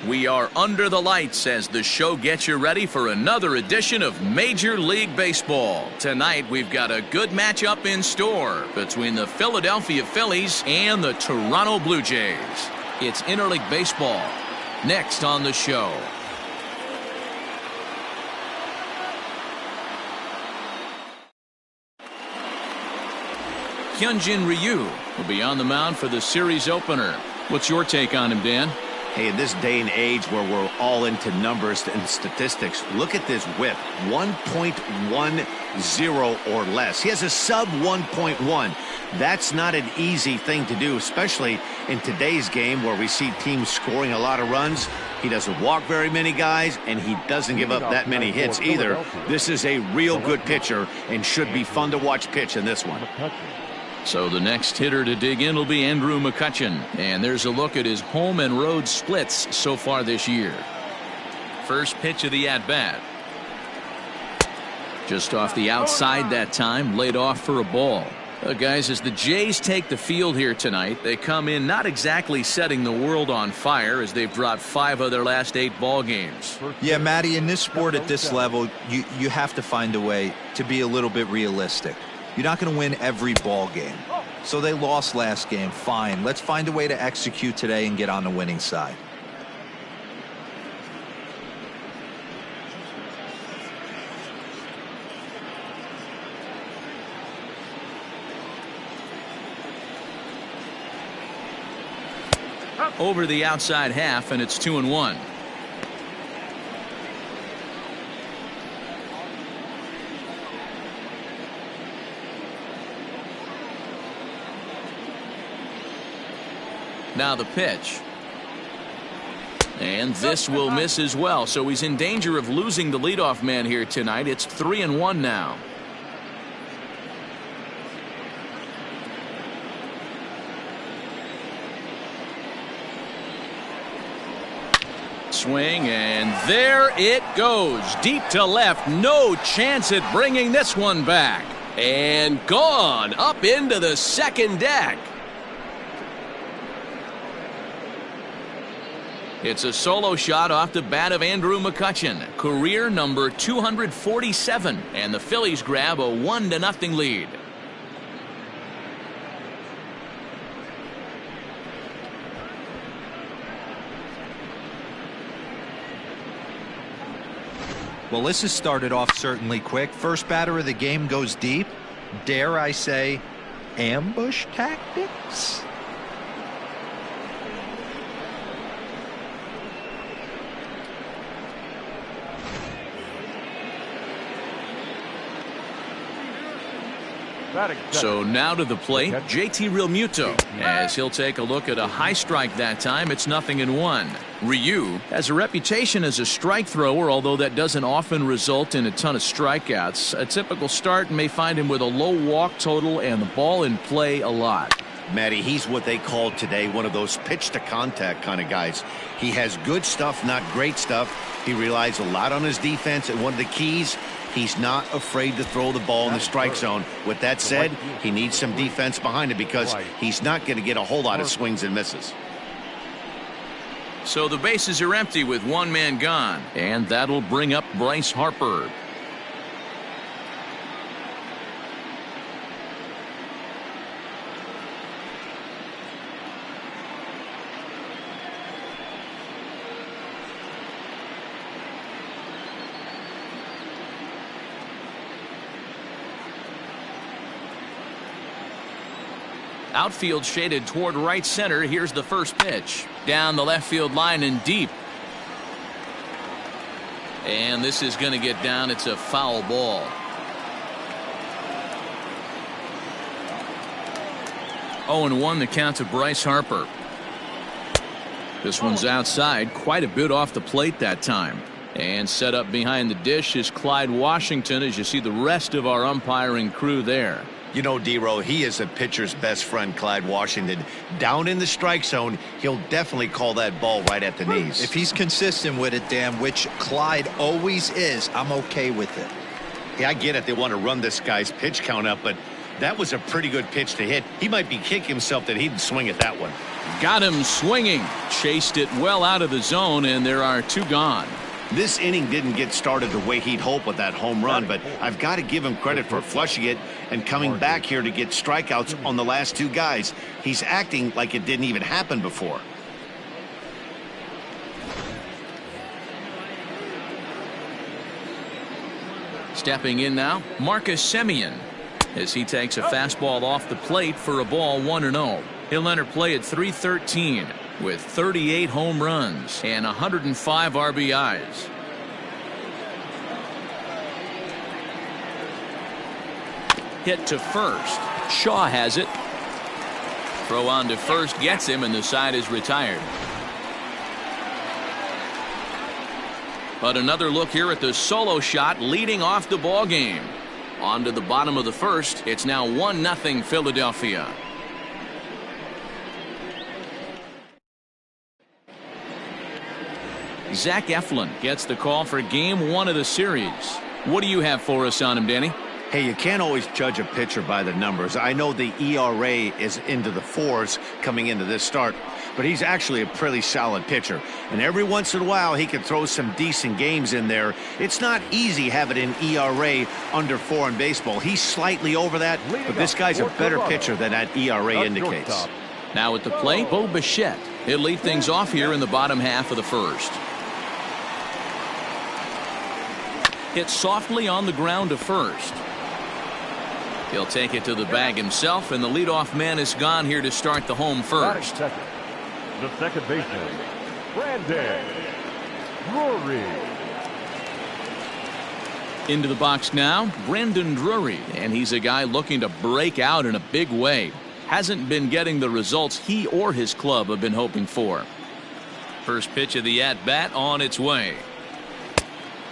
We are under the lights as the show gets you ready for another edition of Major League Baseball. Tonight we've got a good matchup in store between the Philadelphia Phillies and the Toronto Blue Jays. It's interleague baseball next on the show. Kingery will be on the mound for the series opener. What's your take on him, Dan? Hey, in this day and age where we're all into numbers and statistics, look at this whip, 1.10 or less. He has a sub 1.1. That's not an easy thing to do, especially in today's game where we see teams scoring a lot of runs. He doesn't walk very many guys, and he doesn't give up that many hits either. This is a real good pitcher and should be fun to watch pitch in this one. So the next hitter to dig in will be Andrew Mccutchen. And there's a look at his home and road splits so far this year. First pitch of the at-bat. Just off the outside that time, laid off for a ball. Guys, as the Jays take the field here tonight, they come in not exactly setting the world on fire as they've dropped 5 of their last 8 ball games. Yeah, Matty, in this sport at this level, you have to find a way to be a little bit realistic. You're not going to win every ball game. So they lost last game. Fine. Let's find a way to execute today and get on the winning side. Over the outside half, and it's 2-1. Now the pitch. And this will miss as well. So he's in danger of losing the leadoff man here tonight. It's 3-1 now. Swing, and there it goes. Deep to left. No chance at bringing this one back. And gone up into the second deck. It's a solo shot off the bat of Andrew Mccutchen, career number 247, and the Phillies grab a 1-0 lead. Well, this has started off certainly quick. First batter of the game goes deep. Dare I say, ambush tactics? So now to the plate, JT Realmuto, as he'll take a look at a high strike that time. It's 0-1. Ryu has a reputation as a strike thrower, although that doesn't often result in a ton of strikeouts. A typical start may find him with a low walk total and the ball in play a lot. Matty, he's what they call today one of those pitch to contact kind of guys. He has good stuff, not great stuff. He relies a lot on his defense, and one of the keys, he's not afraid to throw the ball in the strike zone. With that said, he needs some defense behind it because he's not going to get a whole lot of swings and misses. So the bases are empty with one man gone, and that'll bring up Bryce Harper. Outfield shaded toward right center. Here's the first pitch. Down the left field line and deep. And this is going to get down. It's a foul ball. 0-1 the count to Bryce Harper. This one's outside, quite a bit off the plate that time. And set up behind the dish is Clyde Washington, as you see the rest of our umpiring crew there. You know, D-Row, he is a pitcher's best friend, Clyde Washington. Down in the strike zone, he'll definitely call that ball right at the knees. If he's consistent with it, Dan, which Clyde always is, I'm okay with it. Yeah, I get it. They want to run this guy's pitch count up, but That was a pretty good pitch to hit. He might be kicking himself that he didn't swing at that one. Got him swinging. Chased it well out of the zone, and there are 2 gone. This inning didn't get started the way he'd hoped with that home run, but I've got to give him credit for flushing it and coming back here to get strikeouts on the last 2 guys. He's acting like it didn't even happen before. Stepping in now, Marcus Simeon, as he takes a fastball off the plate for a ball 1-0. He'll enter play at 313 with 38 home runs and 105 RBIs. Hit to first. Shaw has it. Throw on to first gets him, and the side is retired. But another look here at the solo shot leading off the ball game. On to the bottom of the first. It's now 1-0 Philadelphia. Zach Eflin gets the call for game 1 of the series. What do you have for us on him, Danny? Hey, you can't always judge a pitcher by the numbers. I know the ERA is into the 4s coming into this start, but he's actually a pretty solid pitcher. And every once in a while, he can throw some decent games in there. It's not easy having an ERA under 4 in baseball. He's slightly over that, but this guy's a better pitcher than that ERA indicates. Now at the plate, Bo Bichette. He'll lead things off here in the bottom half of the first. Hit softly on the ground to first. He'll take it to the bag himself, and the leadoff man is gone here to start the home first. The second baseman, Brandon Drury. Into the box now, Brandon Drury, and he's a guy looking to break out in a big way. Hasn't been getting the results he or his club have been hoping for. First pitch of the at-bat on its way.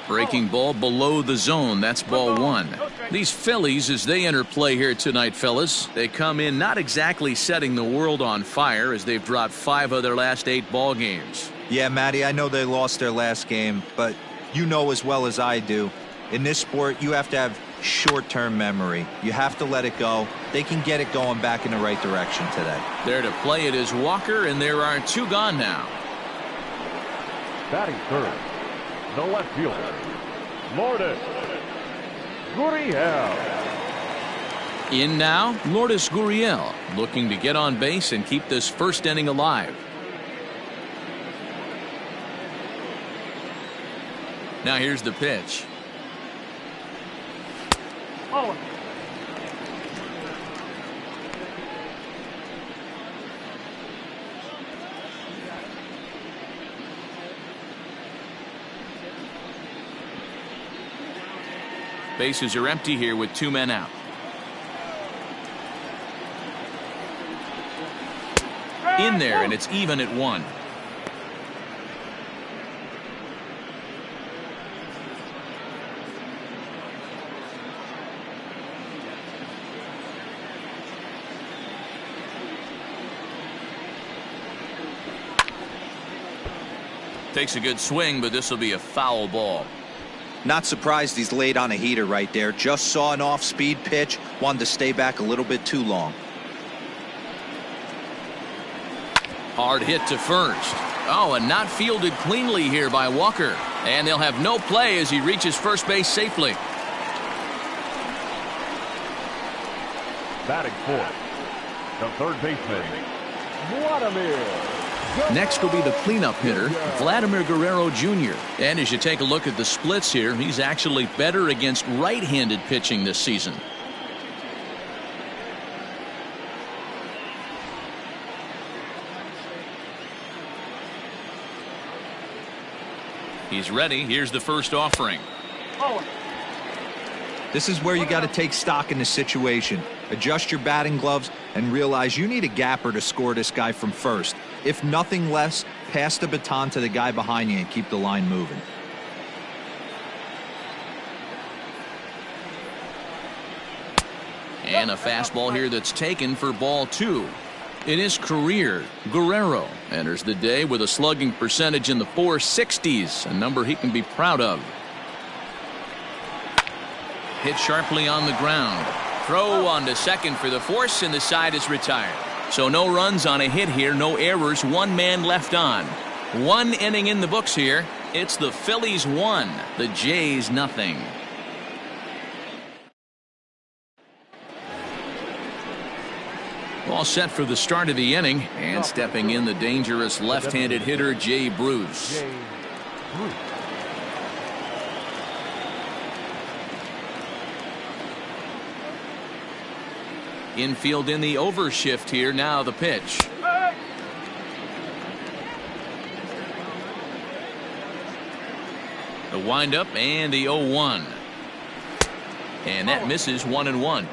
Breaking ball below the zone. That's ball 1. These Phillies, as they enter play here tonight, fellas, they come in not exactly setting the world on fire, as they've dropped 5 of their last 8 ball games. Yeah, Matty, I know they lost their last game, but you know as well as I do, in this sport, you have to have short-term memory. You have to let it go. They can get it going back in the right direction today. There to play it is Walker, and there are 2 gone now. Batting third, the left fielder, Lourdes Gurriel. In now, Lourdes Gurriel, looking to get on base and keep this first inning alive. Now here's the pitch. Oh. Bases are empty here with 2 men out. In there, and it's even at 1. Takes a good swing, but this will be a foul ball. Not surprised he's laid on a heater right there. Just saw an off-speed pitch. Wanted to stay back a little bit too long. Hard hit to first. Oh, and not fielded cleanly here by Walker. And they'll have no play as he reaches first base safely. Batting fourth, the third baseman, Vladimir. Next will be the cleanup hitter, Vladimir Guerrero Jr. And as you take a look at the splits here, he's actually better against right-handed pitching this season. He's ready. Here's the first offering. This is where you got to take stock in the situation. Adjust your batting gloves and realize you need a gapper to score this guy from first. If nothing less, pass the baton to the guy behind you and keep the line moving. And a fastball here that's taken for ball 2. In his career, Guerrero enters the day with a slugging percentage in the 460s, a number he can be proud of. Hit sharply on the ground. Throw on to second for the force, and the side is retired. So no runs on a hit here, no errors, one man left on. One inning in the books here. It's the Phillies 1, the Jays nothing. All set for the start of the inning, and stepping in the dangerous left-handed hitter Jay Bruce. Infield in the overshift here. Now the pitch. The windup and the 0-1. And that misses 1-1.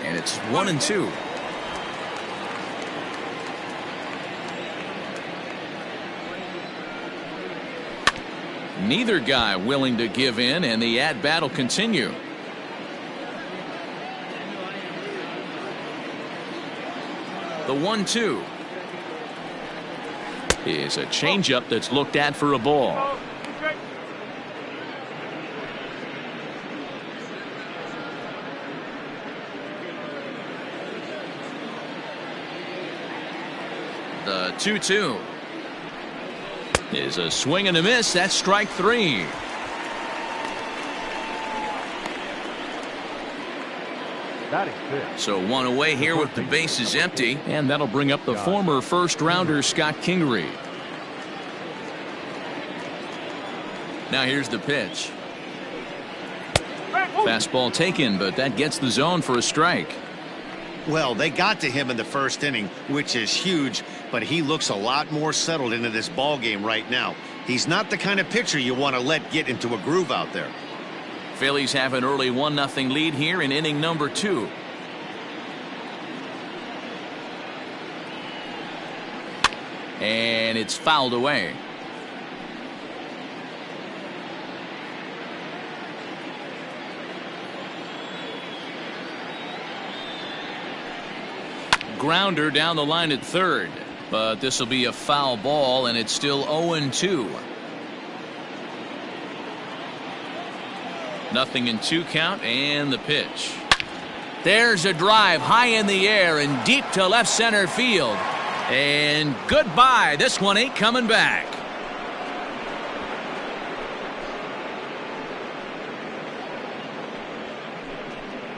And it's 1-2. Neither guy willing to give in, and the at-bat will continue. The 1-2 is a changeup that's looked at for a ball. The 2-2 is a swing and a miss. That's strike 3. So one away here with the bases empty, and that'll bring up the former first-rounder Scott Kingery. Now here's the pitch. Fastball taken, but that gets the zone for a strike. Well, they got to him in the first inning, which is huge, but he looks a lot more settled into this ball game right now. He's not the kind of pitcher you want to let get into a groove out there. Phillies have an early 1-0 lead here in inning number 2. And it's fouled away. Grounder down the line at third, but this will be a foul ball, and it's still 0-2. Nothing in 2 count, and the pitch. There's a drive high in the air and deep to left center field. And goodbye. This one ain't coming back.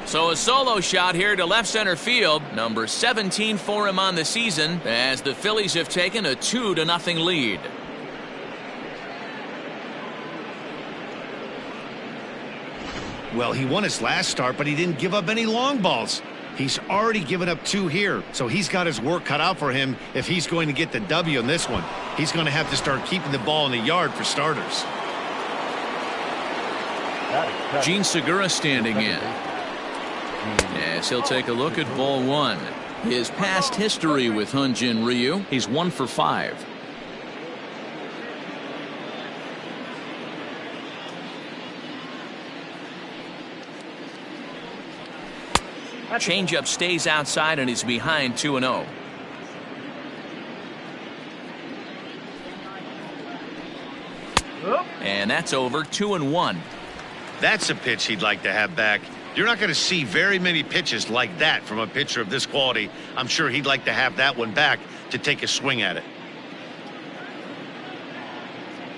So a solo shot here to left center field. Number 17 for him on the season, as the Phillies have taken a 2-0 lead. Well, he won his last start, but he didn't give up any long balls. He's already given up 2 here, so he's got his work cut out for him if he's going to get the W in this one. He's going to have to start keeping the ball in the yard for starters. Gene Segura standing in, as he'll take a look at ball 1. His past history with Hyun-Jin Ryu, he's 1 for 5. Changeup stays outside, and he's behind 2-0. And that's over. 2-1. That's a pitch he'd like to have back. You're not going to see very many pitches like that from a pitcher of this quality. I'm sure he'd like to have that one back to take a swing at it.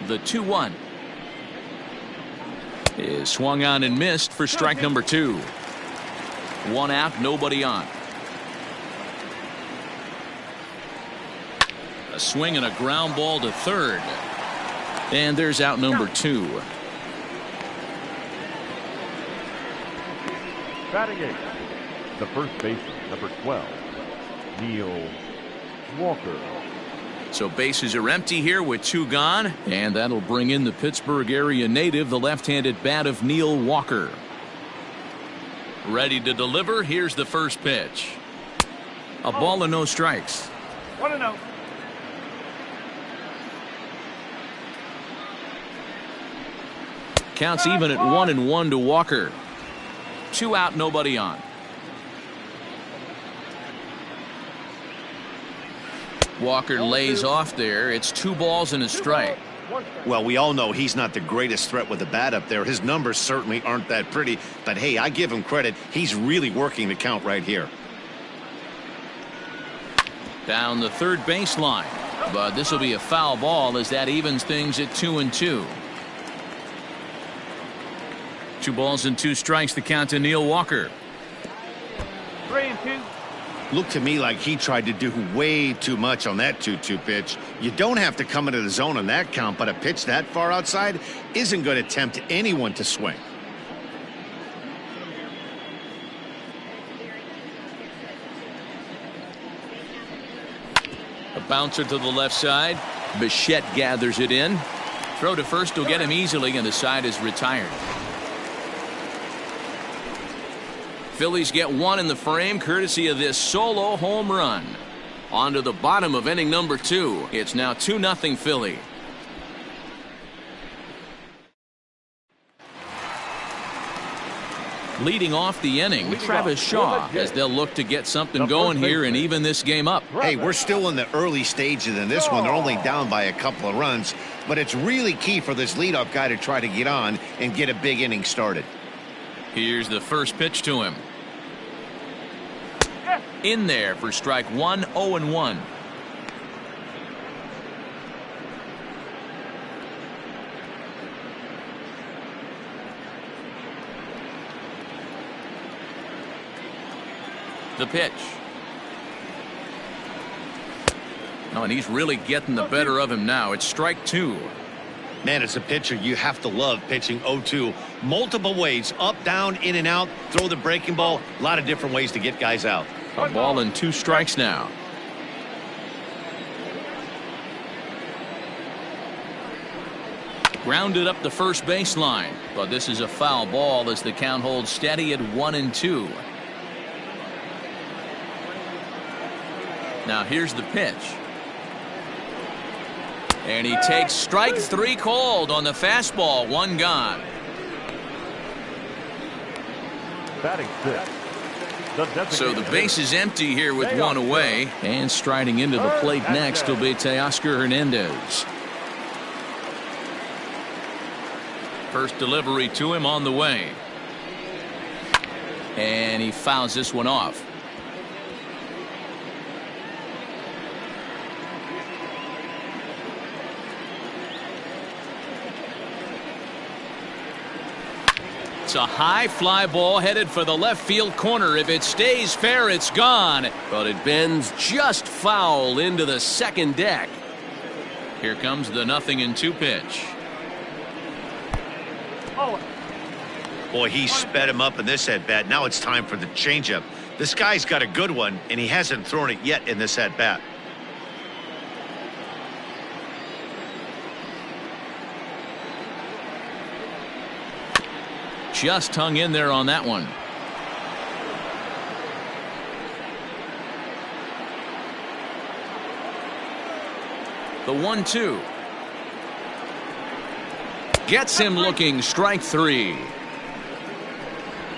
The 2-1 is swung on and missed for strike number 2. 1 out, nobody on. A swing and a ground ball to third. And there's out number 2. Batting 8, the first baseman, number 12, Neal Walker. So bases are empty here with 2 gone, and that'll bring in the Pittsburgh area native, the left-handed bat of Neal Walker. Ready to deliver. Here's the first pitch. A ball and no strikes. 1-0. Counts even at 1-1 to Walker. 2 out, nobody on. Walker lays off there. It's 2 balls and a strike. Well, we all know he's not the greatest threat with the bat up there. His numbers certainly aren't that pretty. But, hey, I give him credit. He's really working the count right here. Down the third baseline. But this will be a foul ball as that evens things at 2-2. 2 balls and 2 strikes, the count to Neal Walker. 3-2. Looked to me like he tried to do way too much on that 2-2 pitch. You don't have to come into the zone on that count, but a pitch that far outside isn't going to tempt anyone to swing. A bouncer to the left side. Bichette gathers it in. Throw to first will get him easily, and the side is retired. Phillies get 1 in the frame courtesy of this solo home run. On to the bottom of inning number 2. It's now 2-0 Philly. Leading off the inning, Travis Shaw, as they'll look to get something going here and even this game up. Hey, we're still in the early stages in this one. They're only down by a couple of runs, but it's really key for this leadoff guy to try to get on and get a big inning started. Here's the first pitch to him. In there for strike 1, 0-1. The pitch. Oh, and he's really getting the better of him now. It's strike 2. Man, as a pitcher, you have to love pitching 0-2. Multiple ways, up, down, in and out, throw the breaking ball. A lot of different ways to get guys out. A ball and 2 strikes now. Grounded up the first baseline, but this is a foul ball as the count holds steady at 1-2. Now here's the pitch. And he takes strike 3 called on the fastball. 1 gone. Batting 6. So the base is empty here with 1 away. And striding into the plate next will be Teoscar Hernandez. First delivery to him on the way. And he fouls this one off. It's a high fly ball headed for the left field corner. If it stays fair, it's gone. But it bends just foul into the second deck. Here comes the 0-2 pitch. Boy, he sped him up in this at-bat. Now it's time for the changeup. This guy's got a good one, and he hasn't thrown it yet in this at-bat. Just hung in there on that one. The 1-2 gets him looking. Strike 3.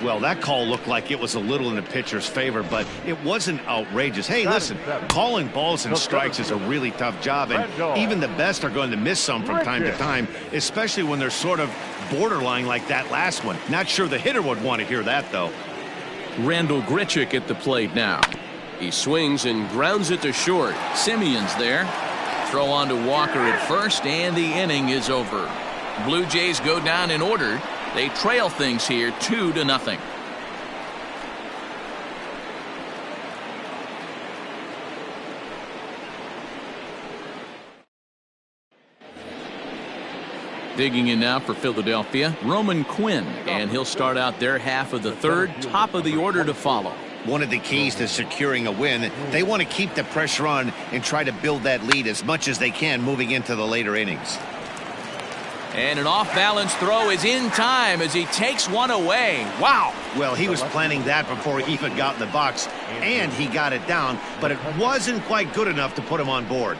Well, that call looked like it was a little in the pitcher's favor, but it wasn't outrageous. Hey, listen, calling balls and strikes is a really tough job, and even the best are going to miss some from time to time, especially when they're sort of borderline like that last one. Not sure the hitter would want to hear that, though. Randall Grichuk at the plate now. He swings and grounds it to short. Simeon's there. Throw on to Walker at first, and the inning is over. Blue Jays go down in order. They trail things here 2-0. Digging in now for Philadelphia, Roman Quinn, and he'll start out their half of the third. Top of the order to follow. One of the keys to securing a win, they want to keep the pressure on and try to build that lead as much as they can moving into the later innings. And an off-balance throw is in time as he takes one away. Wow. Well, he was planning that before he even got in the box, and he got it down, but it wasn't quite good enough to put him on board.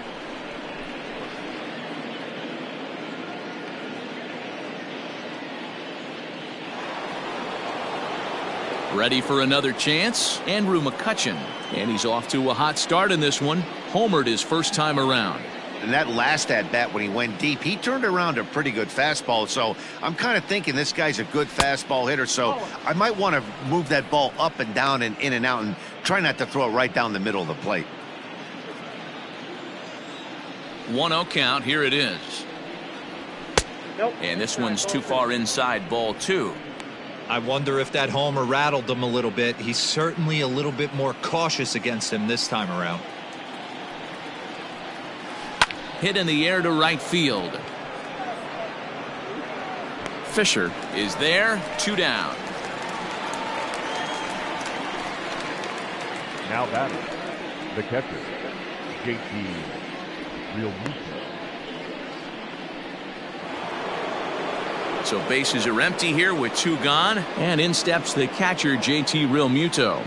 Ready for another chance? Andrew Mccutchen. And he's off to a hot start in this one. Homered his first time around. in that last at-bat when he went deep, he turned around a pretty good fastball. So I'm kind of thinking this guy's a good fastball hitter. So I might want to move that ball up and down and in and out and try not to throw it right down the middle of the plate. 1-0 count. Here it is. And this one's too far inside, ball 2. I wonder if that homer rattled him a little bit. He's certainly a little bit more cautious against him this time around. Hit in the air to right field. Fisher is there. 2 down. Now batting, the catcher, JT Realmuto. So bases are empty here with 2 gone, and in steps the catcher, JT Realmuto.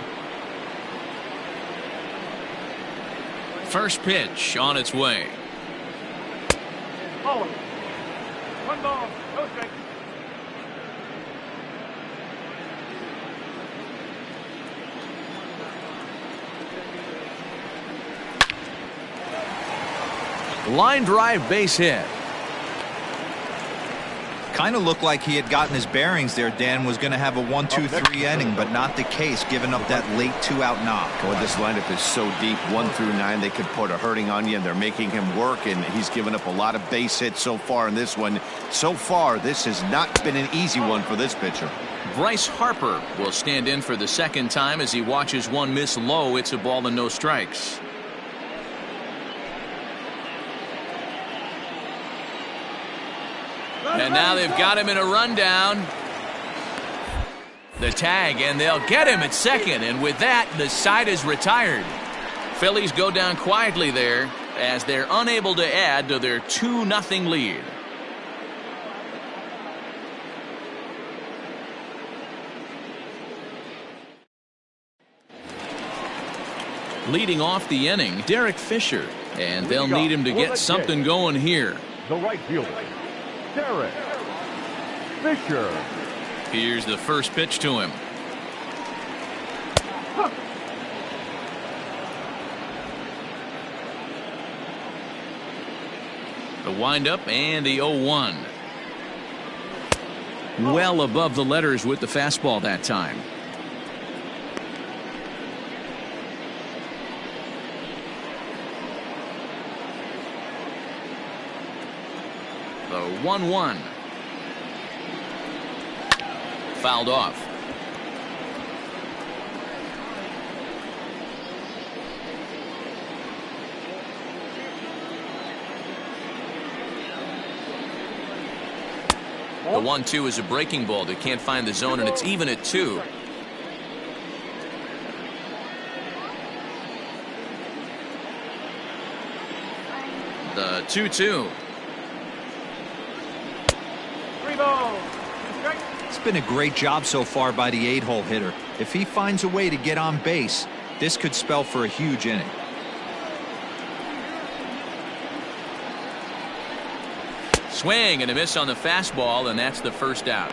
First pitch on its way. 1 ball, no strike. Line drive, base hit. Kind of looked like he had gotten his bearings there. Dan was going to have a 1-2-3 inning, but not the case, giving up that late 2-out knock. Boy, this lineup is so deep, 1 through 9. They could put a hurting on you, and they're making him work, and he's given up a lot of base hits so far in this one. So far, this has not been an easy one for this pitcher. Bryce Harper will stand in for the second time as he watches one miss low. It's a ball and no strikes. And now they've got him in a rundown. The tag, and they'll get him at second. And with that, the side is retired. Phillies go down quietly there as they're unable to add to their 2-0 lead. Leading off the inning, Derek Fisher. And they'll need him to get something going here. The right fielder, Derek Fisher. Here's the first pitch to him. The windup and the 0-1. Well above the letters with the fastball that time. The 1-1. Fouled off. The 1-2 is a breaking ball. They can't find the zone, and it's even at 2. The 2-2. It's been a great job so far by the 8-hole hitter. If he finds a way to get on base, this could spell for a huge inning. Swing and a miss on the fastball, and that's the first out.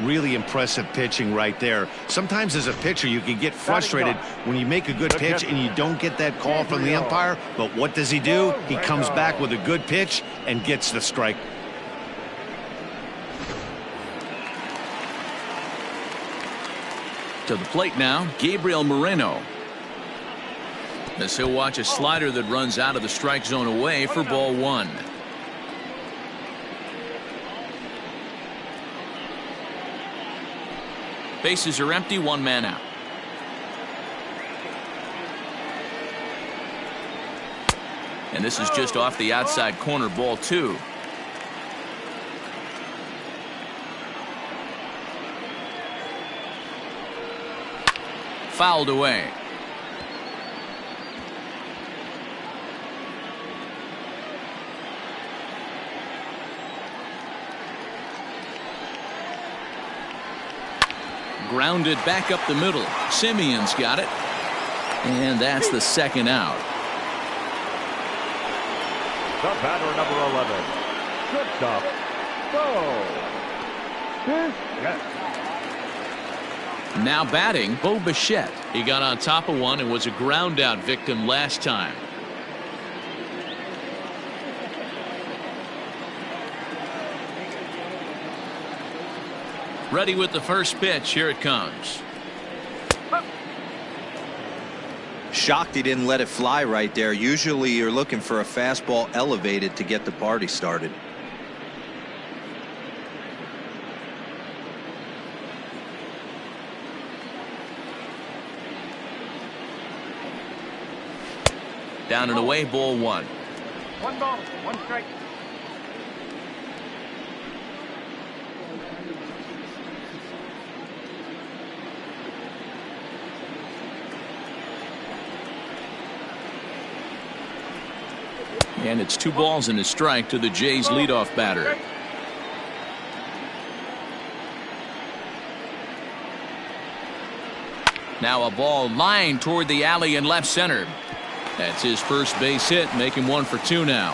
Really impressive pitching right there. Sometimes as a pitcher you can get frustrated when you make a good pitch and you don't get that call from the umpire, but what does he do? He comes back with a good pitch and gets the strike. To the plate now, Gabriel Moreno. As he'll watch a slider that runs out of the strike zone away for ball 1. Bases are empty, 1 man out. And this is just off the outside corner, ball 2. Fouled away. Grounded back up the middle. Simeon's got it. And that's the second out. The batter, number 11. Shortstop, Bo Bichette. Now batting, Bo Bichette. He got on top of one and was a ground out victim last time. Ready with the first pitch. Here it comes. Shocked he didn't let it fly right there. Usually you're looking for a fastball elevated to get the party started. Down and away, ball one. 1 ball, 1 strike. And it's 2 balls and a strike to the Jays leadoff batter. Now a ball lined toward the alley in left center. That's his first base hit, making him 1 for 2 now.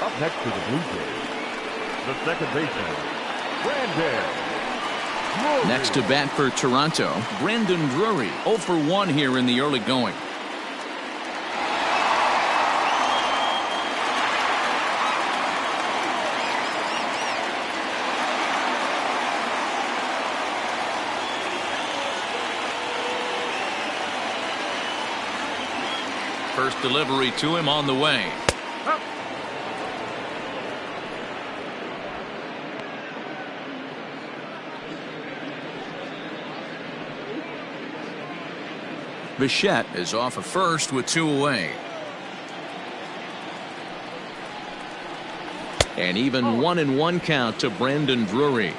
Up next to the Blue Jays, the second baseman, Brandon. Next to bat for Toronto, Brandon Drury, 0 for 1 here in the early going. First delivery to him on the way. Bichette is off of first with 2 away. And even 1-1 count to Brandon Drury.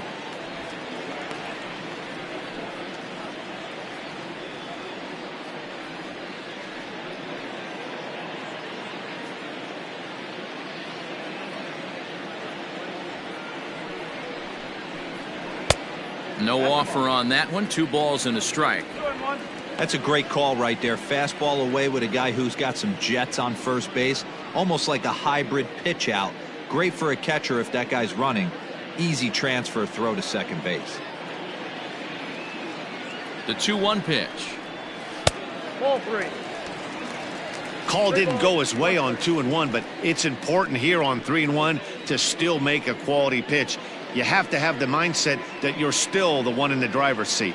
No offer on that one. 2 balls and a strike. That's a great call right there. Fastball away with a guy who's got some jets on first base. Almost like a hybrid pitch out. Great for a catcher if that guy's running. Easy transfer throw to second base. The 2-1 pitch. Ball 3. Call didn't go his way on 2-1, but it's important here on 3-1 to still make a quality pitch. You have to have the mindset that you're still the one in the driver's seat.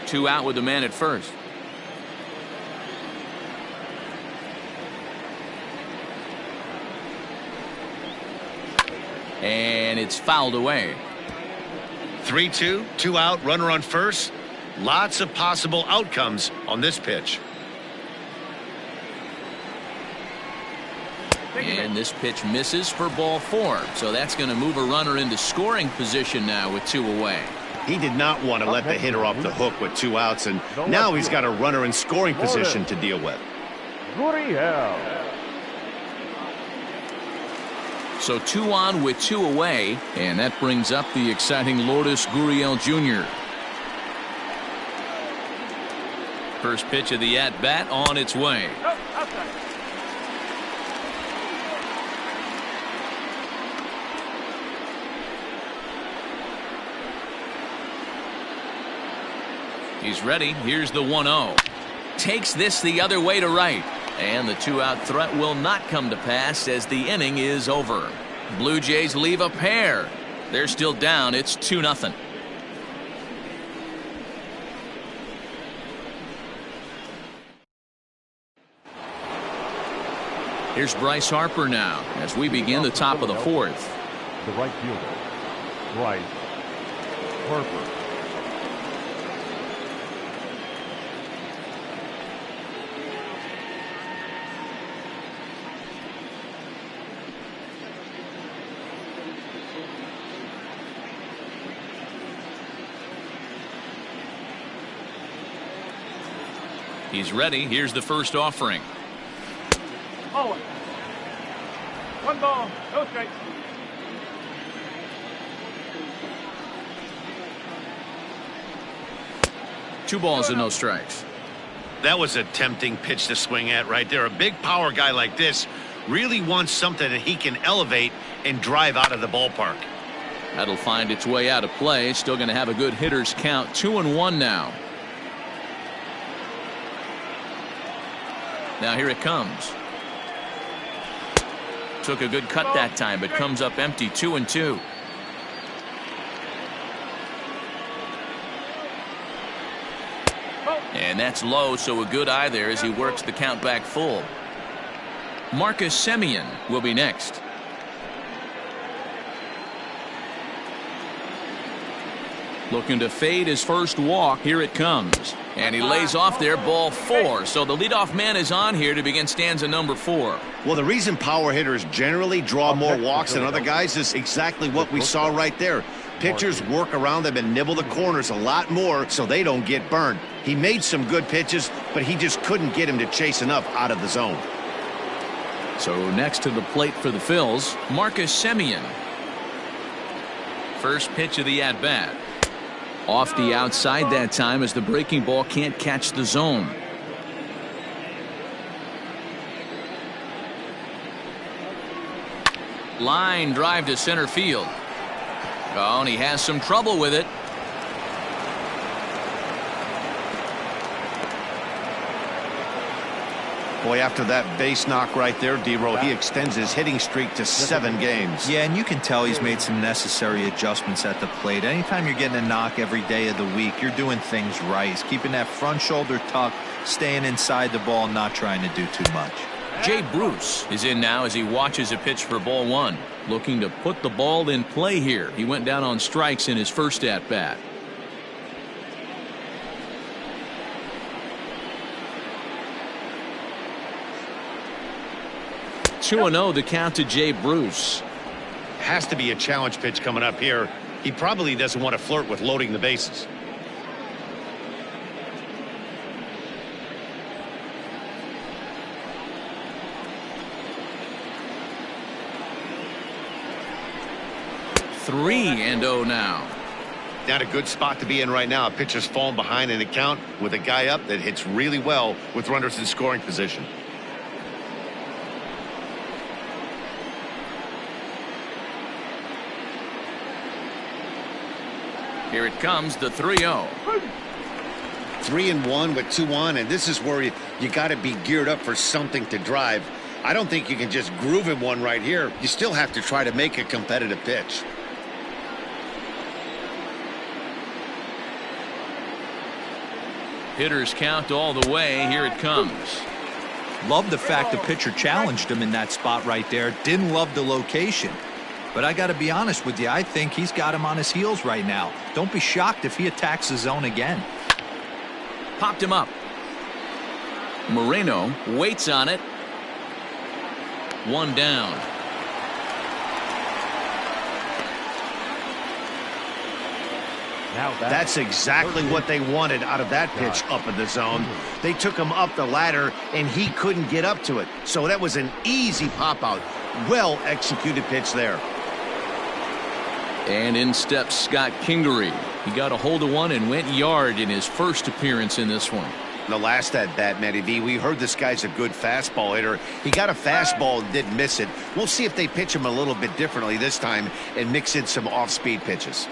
2 out with the man at first. And it's fouled away. 3-2, 2 out, runner on first. Lots of possible outcomes on this pitch. And this pitch misses for ball 4. So that's going to move a runner into scoring position now with 2 away. He did not want to let the hitter off the hook with 2 outs, and now he's got a runner in scoring position to deal with. So 2 on with 2 away, and that brings up the exciting Lourdes Gurriel Jr. First pitch of the at-bat on its way. He's ready. Here's the 1-0. Takes this the other way to right. And the 2-out threat will not come to pass as the inning is over. Blue Jays leave a pair. They're still down. It's 2-0. Here's Bryce Harper now as we begin the top of the 4th. The right fielder, Bryce Harper. He's ready. Here's the first offering. Oh, 1 ball, no strikes. Two balls and no strikes. That was a tempting pitch to swing at right there. A big power guy like this really wants something that he can elevate and drive out of the ballpark. That'll find its way out of play. It's still going to have a good hitter's count. 2-1 now. Now here it comes. Took a good cut that time, but comes up empty. 2-2. And that's low, so a good eye there as he works the count back full. Simeon will be next. Looking to fade his first walk. Here it comes. And he lays off there, ball 4. So the leadoff man is on here to begin stanza number 4. Well, the reason power hitters generally draw more walks than other guys is exactly what we saw right there. Pitchers work around them and nibble the corners a lot more so they don't get burned. He made some good pitches, but he just couldn't get him to chase enough out of the zone. So next to the plate for the Phils, Simeon. First pitch of the at-bat. Off the outside that time as the breaking ball can't catch the zone. Line drive to center field. Oh, and he has some trouble with it. Boy, after that base knock right there, D-Row, he extends his hitting streak to 7 games. Yeah, and you can tell he's made some necessary adjustments at the plate. Anytime you're getting a knock every day of the week, you're doing things right. He's keeping that front shoulder tucked, staying inside the ball, not trying to do too much. Jay Bruce is in now as he watches a pitch for ball 1. Looking to put the ball in play here. He went down on strikes in his first at-bat. Two 2-0 the count to Jay Bruce. Has to be a challenge pitch coming up here. He probably doesn't want to flirt with loading the bases. Three and 0 now. Not a good spot to be in right now. A pitcher's falling behind in the count with a guy up that hits really well with runners in scoring position. Here it comes, the 3-0. 3-1 with 2 on, and this is where you got to be geared up for something to drive. I don't think you can just groove in one right here. You still have to try to make a competitive pitch. Hitters count all the way. Here it comes. Love the fact the pitcher challenged him in that spot right there. Didn't love the location. But I got to be honest with you, I think he's got him on his heels right now. Don't be shocked if he attacks the zone again. Popped him up. Moreno waits on it. 1 down. That's exactly what they wanted out of that pitch up in the zone. They took him up the ladder, and he couldn't get up to it. So that was an easy pop-out. Well-executed pitch there. And in steps Scott Kingery. He got a hold of one and went yard in his first appearance in this one. The last at-bat, Matty V, we heard this guy's a good fastball hitter. He got a fastball and didn't miss it. We'll see if they pitch him a little bit differently this time and mix in some off-speed pitches.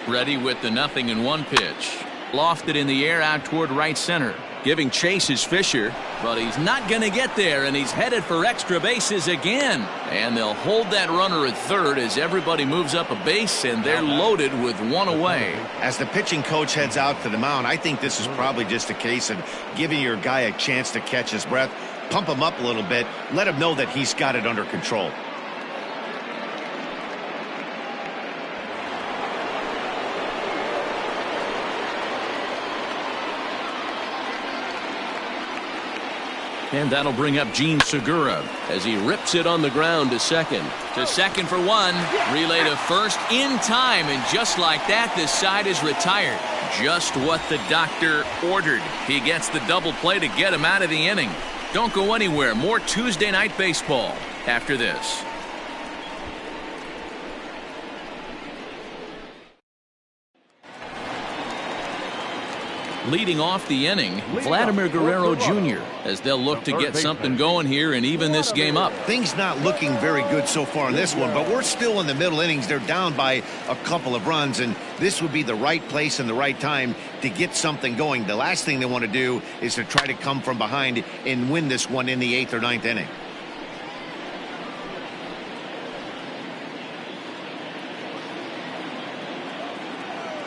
Ready with the 0-1 pitch. Lofted in the air out toward right center. Giving chase is Fisher, but he's not going to get there, and he's headed for extra bases again. And they'll hold that runner at third as everybody moves up a base, and they're loaded with 1 away. As the pitching coach heads out to the mound, I think this is probably just a case of giving your guy a chance to catch his breath, pump him up a little bit, let him know that he's got it under control. And that'll bring up Gene Segura as he rips it on the ground to second. To second for 1. Relay to first in time. And just like that, this side is retired. Just what the doctor ordered. He gets the double play to get him out of the inning. Don't go anywhere. More Tuesday night baseball after this. Leading off the inning, Vladimir Guerrero Jr. as they'll look to get something going here and even this game up. Things not looking very good so far in this one, but we're still in the middle innings. They're down by a couple of runs, and this would be the right place and the right time to get something going. The last thing they want to do is to try to come from behind and win this one in the 8th or 9th inning.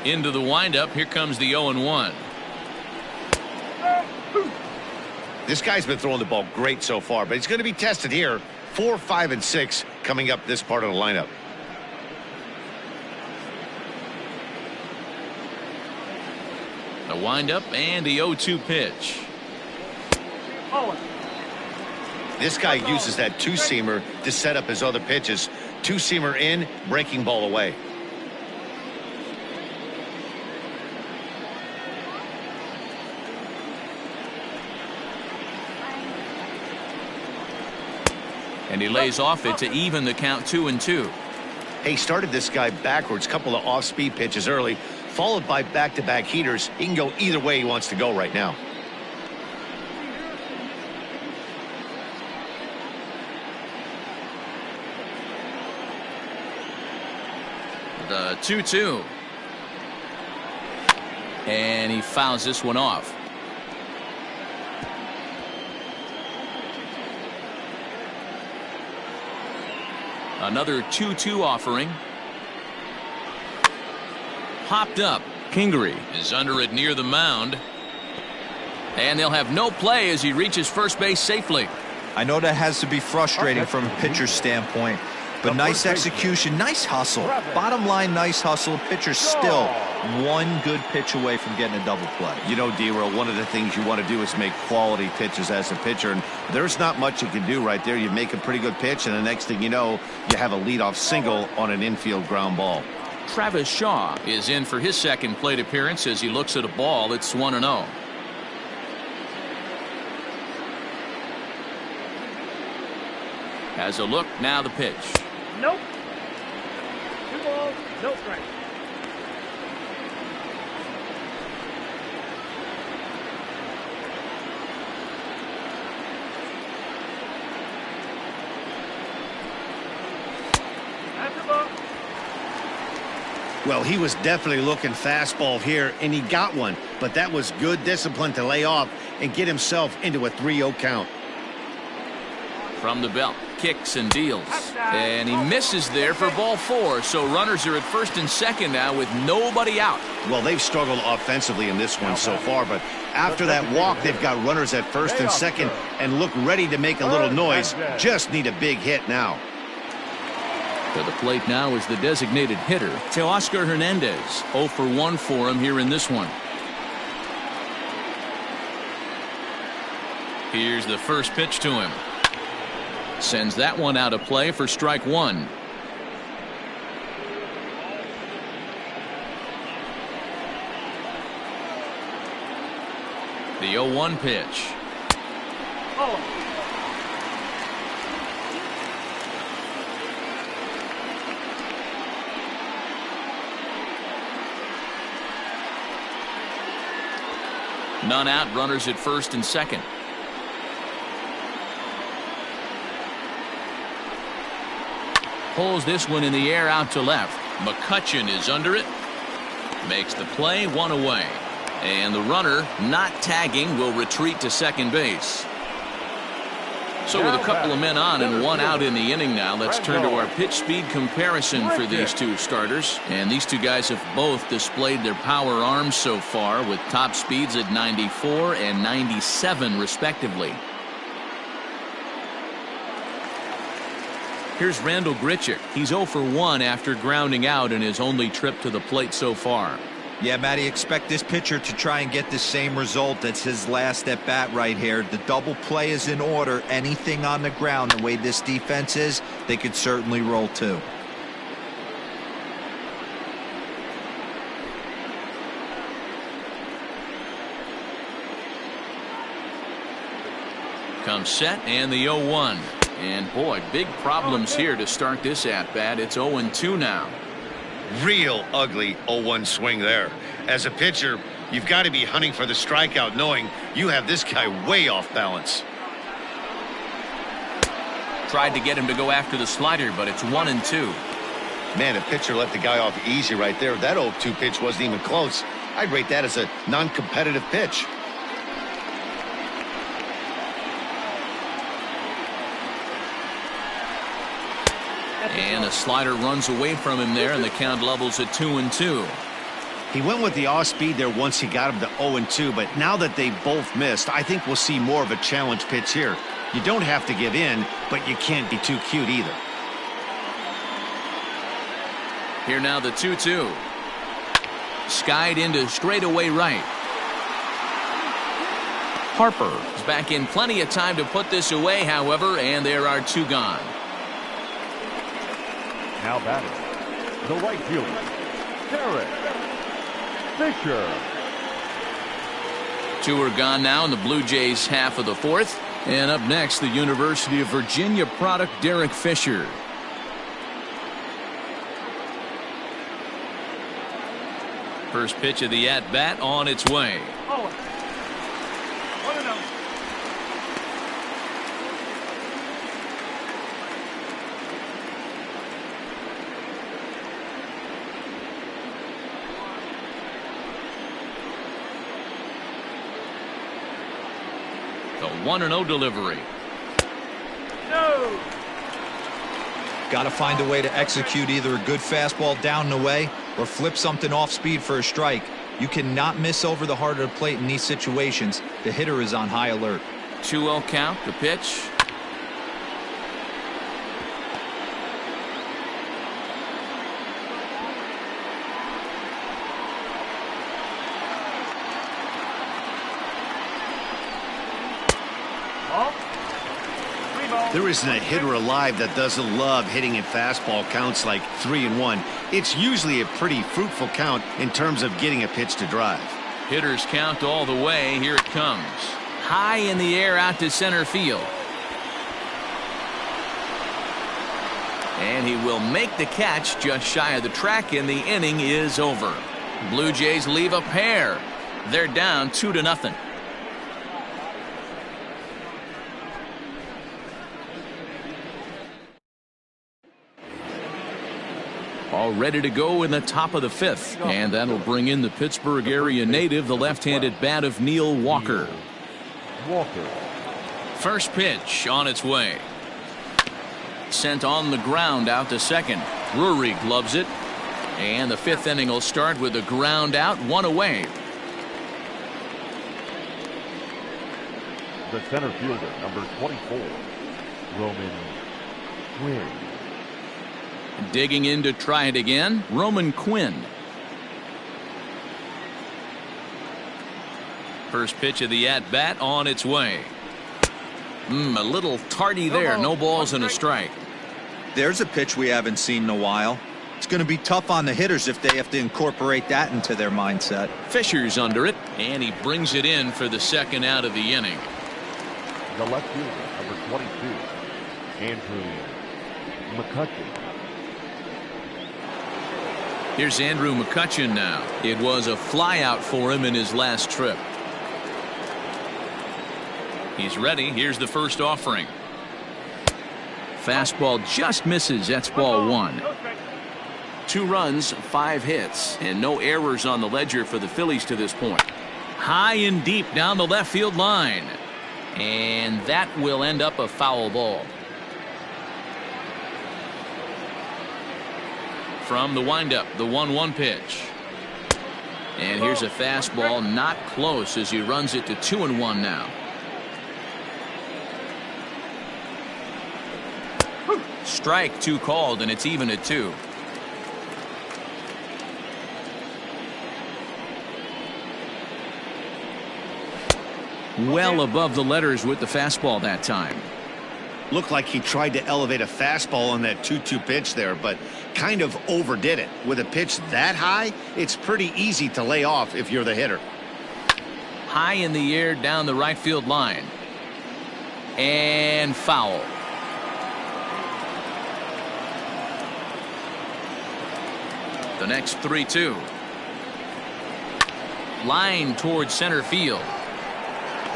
Into the windup, here comes the 0-1. This guy's been throwing the ball great so far, but he's going to be tested here. 4, 5, and 6 coming up this part of the lineup. The windup and the 0-2 pitch. This guy uses that two-seamer to set up his other pitches. Two-seamer in, breaking ball away. And he lays off it to even the count 2-2. Hey, started this guy backwards, couple of off-speed pitches early, followed by back-to-back heaters. He can go either way he wants to go right now. The 2-2. And he fouls this one off. Another 2-2 offering. Hopped up. Kingery is under it near the mound. And they'll have no play as he reaches first base safely. I know that has to be frustrating from a pitcher's standpoint, but nice execution, nice hustle. Bottom line, nice hustle. Pitcher's still one good pitch away from getting a double play. You know, D-Roll, one of the things you want to do is make quality pitches as a pitcher, and there's not much you can do right there. You make a pretty good pitch, and the next thing you know, you have a leadoff single on an infield ground ball. Travis Shaw is in for his second plate appearance as he looks at a ball that's 1-0. Has a look, now the pitch. Nope. 2 balls, no strike. Well, he was definitely looking fastball here, and he got one. But that was good discipline to lay off and get himself into a 3-0 count. From the belt, kicks and deals. And he misses there for ball 4. So runners are at first and second now with nobody out. Well, they've struggled offensively in this one so far, but after that walk, they've got runners at first and second and look ready to make a little noise. Just need a big hit now. To the plate now is the designated hitter, Teoscar Hernandez. 0 for 1 for him here in this one. Here's the first pitch to him. Sends that one out of play for strike 1. The 0-1 pitch. None out, runners at first and second. Pulls this one in the air out to left. Mccutchen is under it. Makes the play, 1 away. And the runner, not tagging, will retreat to second base. So with a couple of men on and 1 out in the inning now, let's turn to our pitch speed comparison for these two starters. And these two guys have both displayed their power arms so far with top speeds at 94 and 97 respectively. Here's Randall Grichuk. He's 0 for 1 after grounding out in his only trip to the plate so far. Yeah, Matty, expect this pitcher to try and get the same result. That's his last at bat right here. The double play is in order. Anything on the ground, the way this defense is, they could certainly roll too. Comes set and the 0-1. And boy, big problems here to start this at bat. It's 0-2 now. Real ugly 0-1 swing there. As a pitcher, You've got to be hunting for the strikeout knowing you have this guy way off balance. Tried to get him to go after the slider, but it's 1-2. Man, a pitcher let the guy off easy right there. That 0-2 pitch wasn't even close. I'd rate that as a non-competitive pitch. And the slider runs away from him there, and the count levels at 2-2. He went with the off speed there once he got him to 0-2, but now that they both missed, I think we'll see more of a challenge pitch here. You don't have to give in, but you can't be too cute either. Here now the 2-2. Skied into straightaway right. Harper is back in plenty of time to put this away, however, and there are 2 gone. Now batting, the right fielder, Derek Fisher. 2 are gone now in the Blue Jays half of the 4th. And up next, the University of Virginia product, Derek Fisher. First pitch of the at-bat on its way. Oh. 1-0. The 1-0 delivery. No. Got to find a way to execute either a good fastball down and away or flip something off speed for a strike. You cannot miss over the heart of the plate in these situations. The hitter is on high alert. 2-0 count, the pitch. There isn't a hitter alive that doesn't love hitting in fastball counts like 3-1. It's usually a pretty fruitful count in terms of getting a pitch to drive. Hitters count all the way. Here it comes. High in the air out to center field. And he will make the catch just shy of the track, and the inning is over. Blue Jays leave a pair. They're down 2-0. All ready to go in the top of the 5th, and that'll bring in the Pittsburgh area native, the left-handed bat of Neal Walker. First pitch on its way. Sent on the ground out to second. Drury gloves it, and the 5th inning will start with a ground out, 1 away. The center fielder, number 24, Roman Quinn. Digging in to try it again, Roman Quinn. First pitch of the at-bat on its way. A little tardy there. No balls and a strike. There's a pitch we haven't seen in a while. It's going to be tough on the hitters if they have to incorporate that into their mindset. Fisher's under it, and he brings it in for the second out of the inning. The left fielder, number 22, Andrew Mccutchen. Here's Andrew Mccutchen now. It was a flyout for him in his last trip. He's ready. Here's the first offering. Fastball just misses. That's ball 1. 2 runs, 5 hits, and no errors on the ledger for the Phillies to this point. High and deep down the left field line. And that will end up a foul ball. From the windup, the 1-1 pitch. And here's a fastball not close as he runs it to 2-1 now. Strike 2 called, and it's even at 2. Well above the letters with the fastball that time. Looked like he tried to elevate a fastball on that 2-2 pitch there, but kind of overdid it. With a pitch that high, it's pretty easy to lay off if you're the hitter. High in the air down the right field line. And foul. The next 3-2. Line towards center field.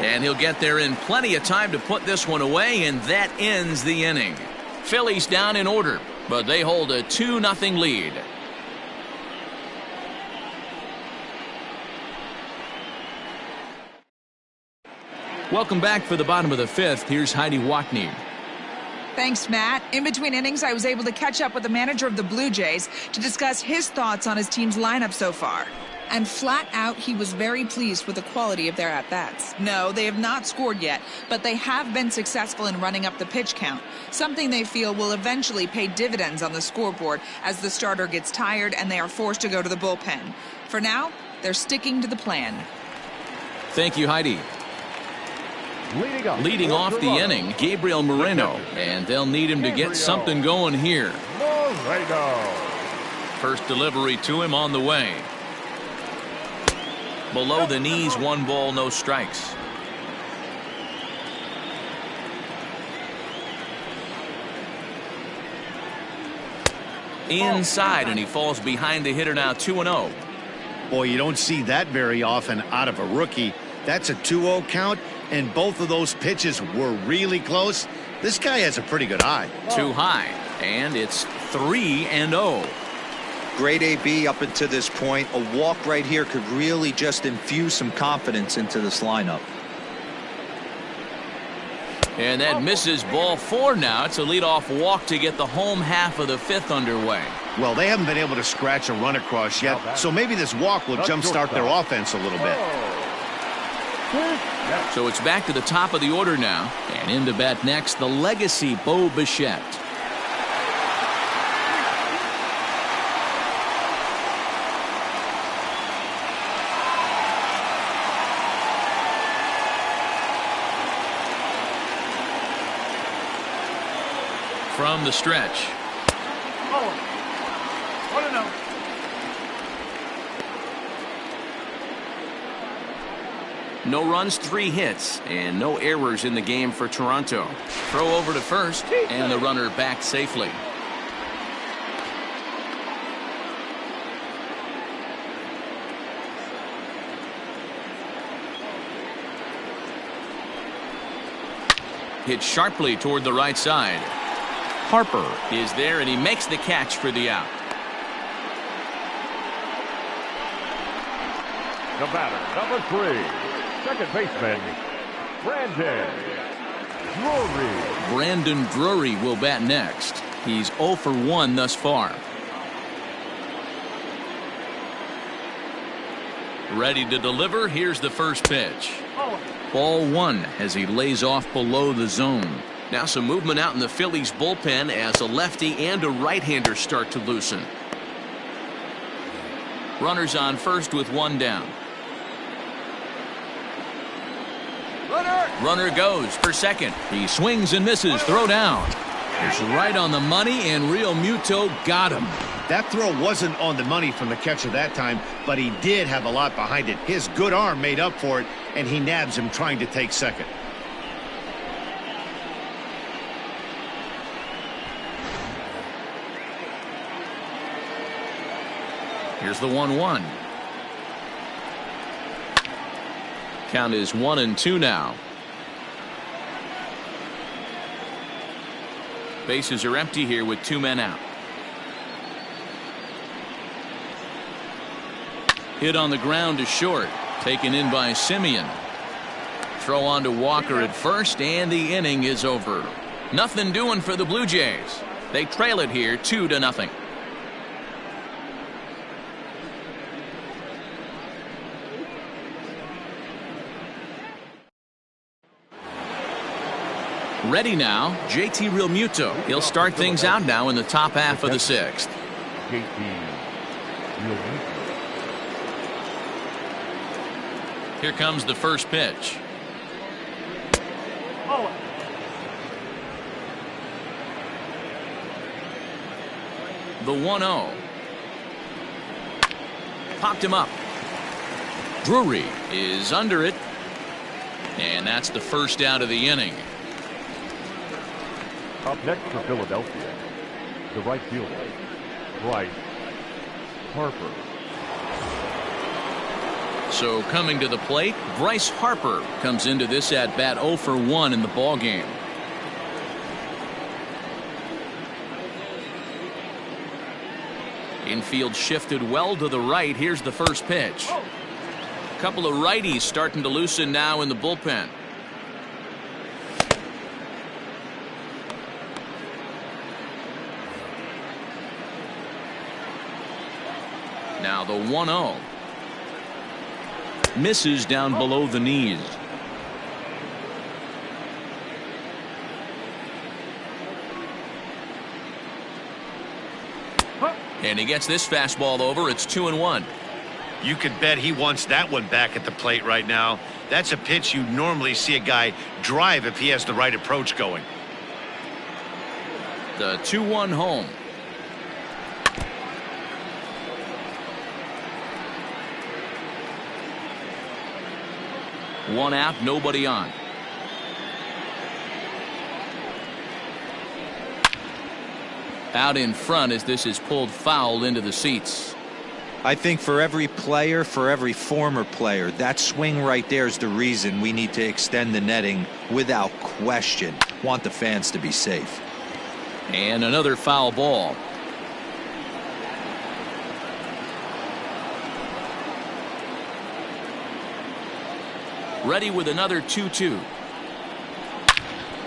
And he'll get there in plenty of time to put this one away, and that ends the inning. Phillies down in order, but they hold a 2-0 lead. Welcome back for the bottom of the fifth. Here's Heidi Wackney. Thanks, Matt. In between innings, I was able to catch up with the manager of the Blue Jays to discuss his thoughts on his team's lineup so far. And flat out, he was very pleased with the quality of their at-bats. No, they have not scored yet, but they have been successful in running up the pitch count, something they feel will eventually pay dividends on the scoreboard as the starter gets tired and they are forced to go to the bullpen. For now, they're sticking to the plan. Thank you, Heidi. Leading off the inning, Gabriel Moreno, and they'll need him to get something going here. First delivery to him on the way. Below the knees, 1 ball, no strikes. Inside, and he falls behind the hitter now, 2-0. Boy, you don't see that very often out of a rookie. That's a 2-0 count, and both of those pitches were really close. This guy has a pretty good eye. Too high, and it's 3-0. Great AB up until this point. A walk right here could really just infuse some confidence into this lineup. And that misses, ball 4 now. It's a leadoff walk to get the home half of the fifth underway. Well, they haven't been able to scratch a run across yet, so maybe this walk will jumpstart their offense a little bit. So it's back to the top of the order now. And in to bat next, the legacy Bo Bichette. From the stretch. No runs, 3 hits, and no errors in the game for Toronto. Throw over to first, and the runner back safely. Hit sharply toward the right side. Harper is there, and he makes the catch for the out. The batter, number 3. Second baseman, Brandon Drury will bat next. He's 0 for 1 thus far. Ready to deliver. Here's the first pitch. Ball 1 as he lays off below the zone. Now some movement out in the Phillies bullpen as a lefty and a right-hander start to loosen. Runners on first with 1 down. Runner goes for second. He swings and misses. Throw down. It's right on the money, and Real Muto got him. That throw wasn't on the money from the catcher that time, but he did have a lot behind it. His good arm made up for it, and he nabs him trying to take second. Here's the 1-1. Count is 1-2 now. Bases are empty here with 2 men out. Hit on the ground to short. Taken in by Simeon. Throw on to Walker at first, and the inning is over. Nothing doing for the Blue Jays. They trail it here 2-0. Ready now, JT Realmuto. He'll start things out now in the top half of the 6th. Here comes the first pitch. The 1-0. Popped him up. Drury is under it. And that's the first out of the inning. Up next for Philadelphia, the right fielder, Bryce Harper. So coming to the plate, Bryce Harper comes into this at bat 0 for 1 in the ball game. Infield shifted well to the right. Here's the first pitch. A couple of righties starting to loosen now in the bullpen. Now the 1-0. Misses down below the knees. And he gets this fastball over. It's 2-1. You could bet he wants that one back at the plate right now. That's a pitch you normally see a guy drive if he has the right approach going. The 2-1 home. One out, nobody on. Out in front as this is pulled foul into the seats. I think for every player, for every former player, that swing right there is the reason we need to extend the netting without question. Want the fans to be safe. And another foul ball. Ready with another 2-2.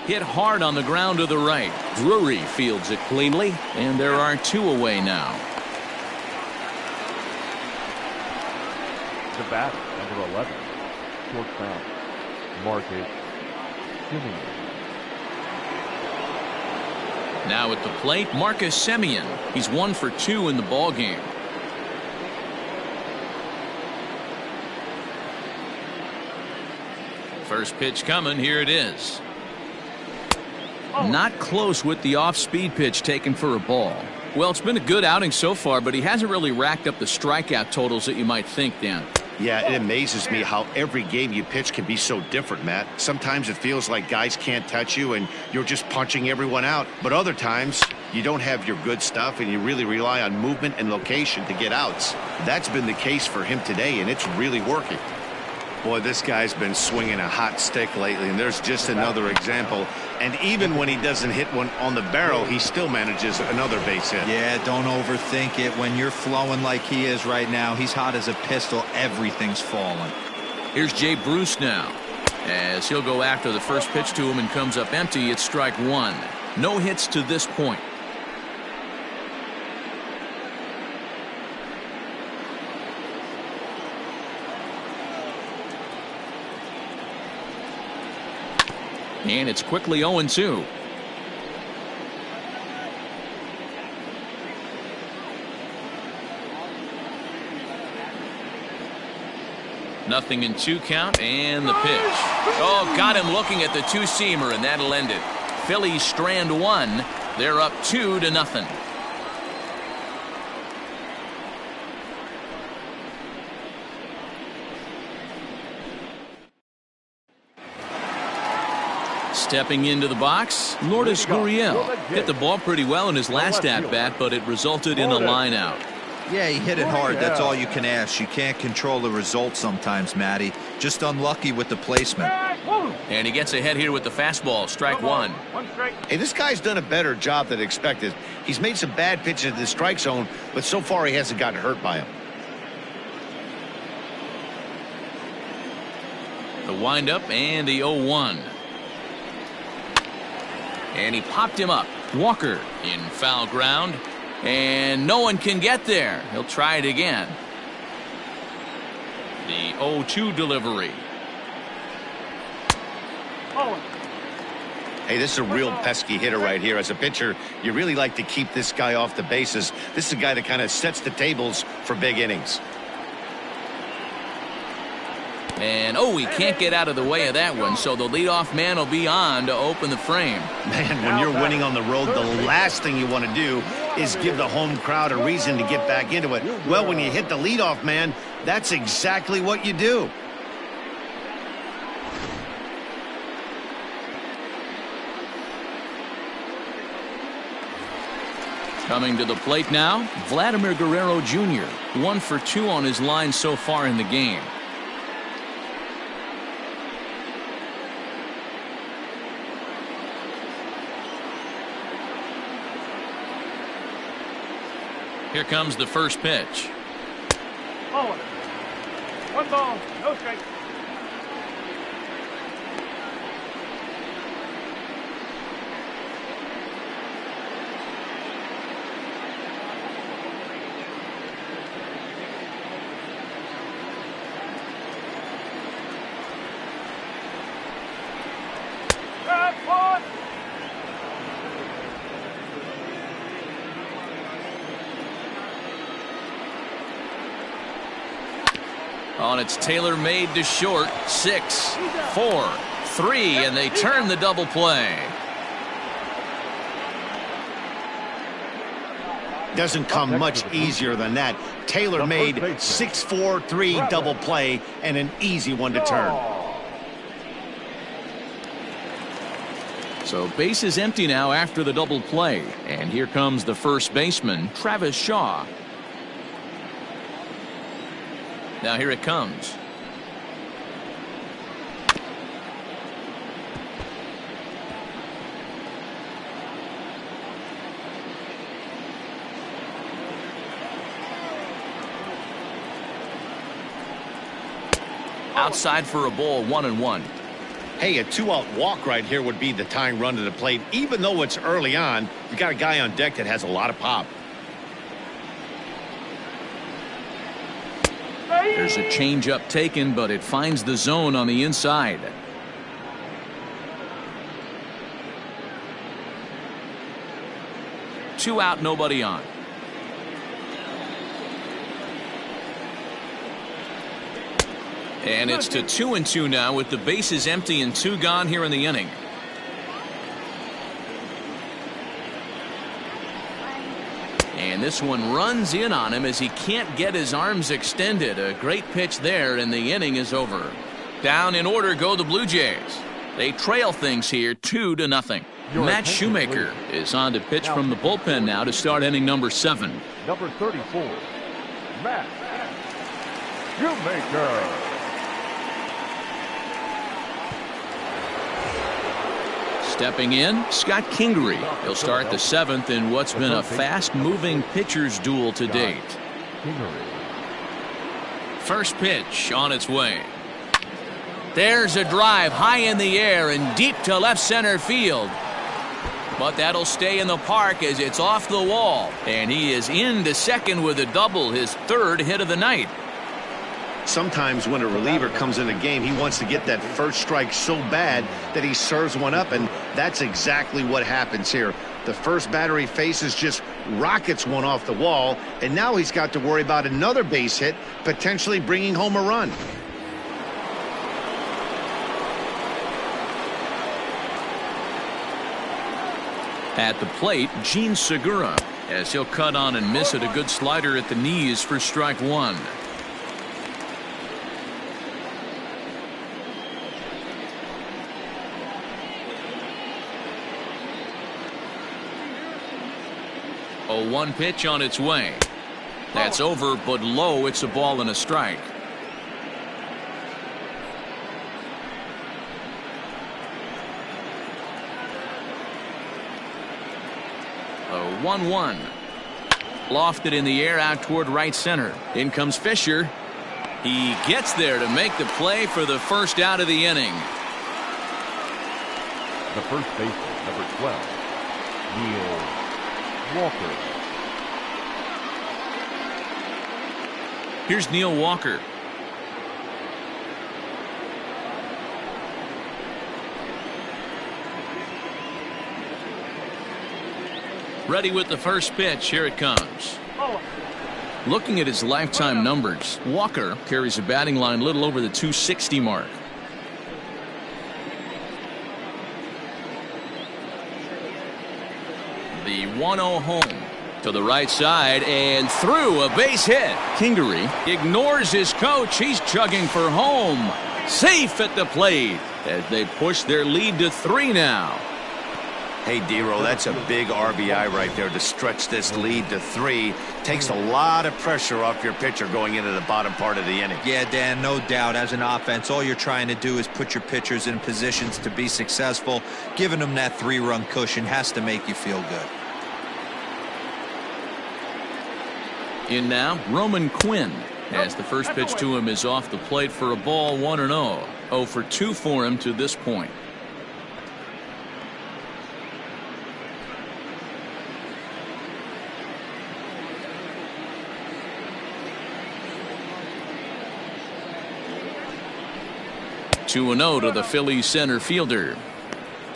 Hit hard on the ground to the right. Drury fields it cleanly, and there are 2 away now. The bat, number 11, shortstop, Mccutchen. Now at the plate, Simeon. He's 1 for 2 in the ball game. First pitch coming. Here it is. Not close with the off-speed pitch taken for a ball. Well, it's been a good outing so far, but he hasn't really racked up the strikeout totals that you might think, Dan. Yeah, it amazes me how every game you pitch can be so different, Matt. Sometimes it feels like guys can't touch you and you're just punching everyone out. But other times you don't have your good stuff and you really rely on movement and location to get outs. That's been the case for him today, and it's really working. Boy, this guy's been swinging a hot stick lately, and there's just another example. And even when he doesn't hit one on the barrel, he still manages another base hit. Yeah, don't overthink it. When you're flowing like he is right now, he's hot as a pistol. Everything's falling. Here's Jay Bruce now, as he'll go after the first pitch to him and comes up empty. It's strike 1. No hits to this point. And it's quickly 0-2. Nothing in 2 count, and the pitch. Oh, got him looking at the 2-seamer, and that'll end it. Phillies strand 1. They're up 2-0. Stepping into the box, Lourdes Gurriel hit the ball pretty well in his last at-bat, but it resulted in a line-out. Yeah, he hit it hard. That's all you can ask. You can't control the result sometimes, Matty. Just unlucky with the placement. And he gets ahead here with the fastball. Strike 1. Hey, this guy's done a better job than expected. He's made some bad pitches in the strike zone, but so far he hasn't gotten hurt by him. The windup and the 0-1. And he popped him up. Walker in foul ground. And no one can get there. He'll try it again. The 0-2 delivery. Hey, this is a real pesky hitter right here. As a pitcher, you really like to keep this guy off the bases. This is a guy that kind of sets the tables for big innings. And, oh, he can't get out of the way of that one, so the leadoff man will be on to open the frame. Man, when you're winning on the road, the last thing you want to do is give the home crowd a reason to get back into it. Well, when you hit the leadoff man, that's exactly what you do. Coming to the plate now, Vladimir Guerrero Jr. 1 for 2 on his line so far in the game. Here comes the first pitch. Ball. 1 ball, no strike. On its tailor-made to short. 6, 4, 3, and they turn the double play. Doesn't come much easier than that. Tailor-made 6-4-3 double play and an easy one to turn. So base is empty now after the double play. And here comes the first baseman, Travis Shaw. Now here it comes. Outside for a ball, 1-1. Hey, a 2-out walk right here would be the tying run to the plate. Even though it's early on, you got a guy on deck that has a lot of pop. There's a changeup taken, but it finds the zone on the inside. Two out, nobody on. And it's to 2-2 now with the bases empty and 2 gone here in the inning. And this one runs in on him as he can't get his arms extended. A great pitch there, and the inning is over. Down in order go the Blue Jays. They trail things here 2-0. Matt Shoemaker is on to pitch from the bullpen now to start inning number 7. Number 34, Matt Shoemaker. Stepping in, Scott Kingery. He'll start the 7th in what's been a fast-moving pitcher's duel to date. First pitch on its way. There's a drive high in the air and deep to left center field. But that'll stay in the park as it's off the wall. And he is into second with a double, his 3rd hit of the night. Sometimes when a reliever comes in a game, he wants to get that first strike so bad that he serves one up, and that's exactly what happens here. The first batter he faces just rockets one off the wall, and now he's got to worry about another base hit, potentially bringing home a run. At the plate, Gene Segura, as he'll cut on and miss at a good slider at the knees for strike 1. A 1 pitch on its way. That's over, but low. It's a ball and a strike. A 1-1. Lofted in the air out toward right center. In comes Fisher. He gets there to make the play for the first out of the inning. The first baseman, number 12, Neal Walker. Here's Neal Walker. Ready with the first pitch. Here it comes. Looking at his lifetime numbers, Walker carries a batting line a little over the 260 mark. The 1-0 home to the right side and through, a base hit. Kingery ignores his coach. He's chugging for home. Safe at the plate as they push their lead to 3 now. Hey, D-Roll, that's a big RBI right there to stretch this lead to 3. Takes a lot of pressure off your pitcher going into the bottom part of the inning. Yeah, Dan, no doubt. As an offense, all you're trying to do is put your pitchers in positions to be successful. Giving them that 3-run cushion has to make you feel good. In now, Roman Quinn, as the first pitch to him is off the plate for a ball, 1-0. 0 for 2 for him to this point. Two and 0 to the Phillies center fielder.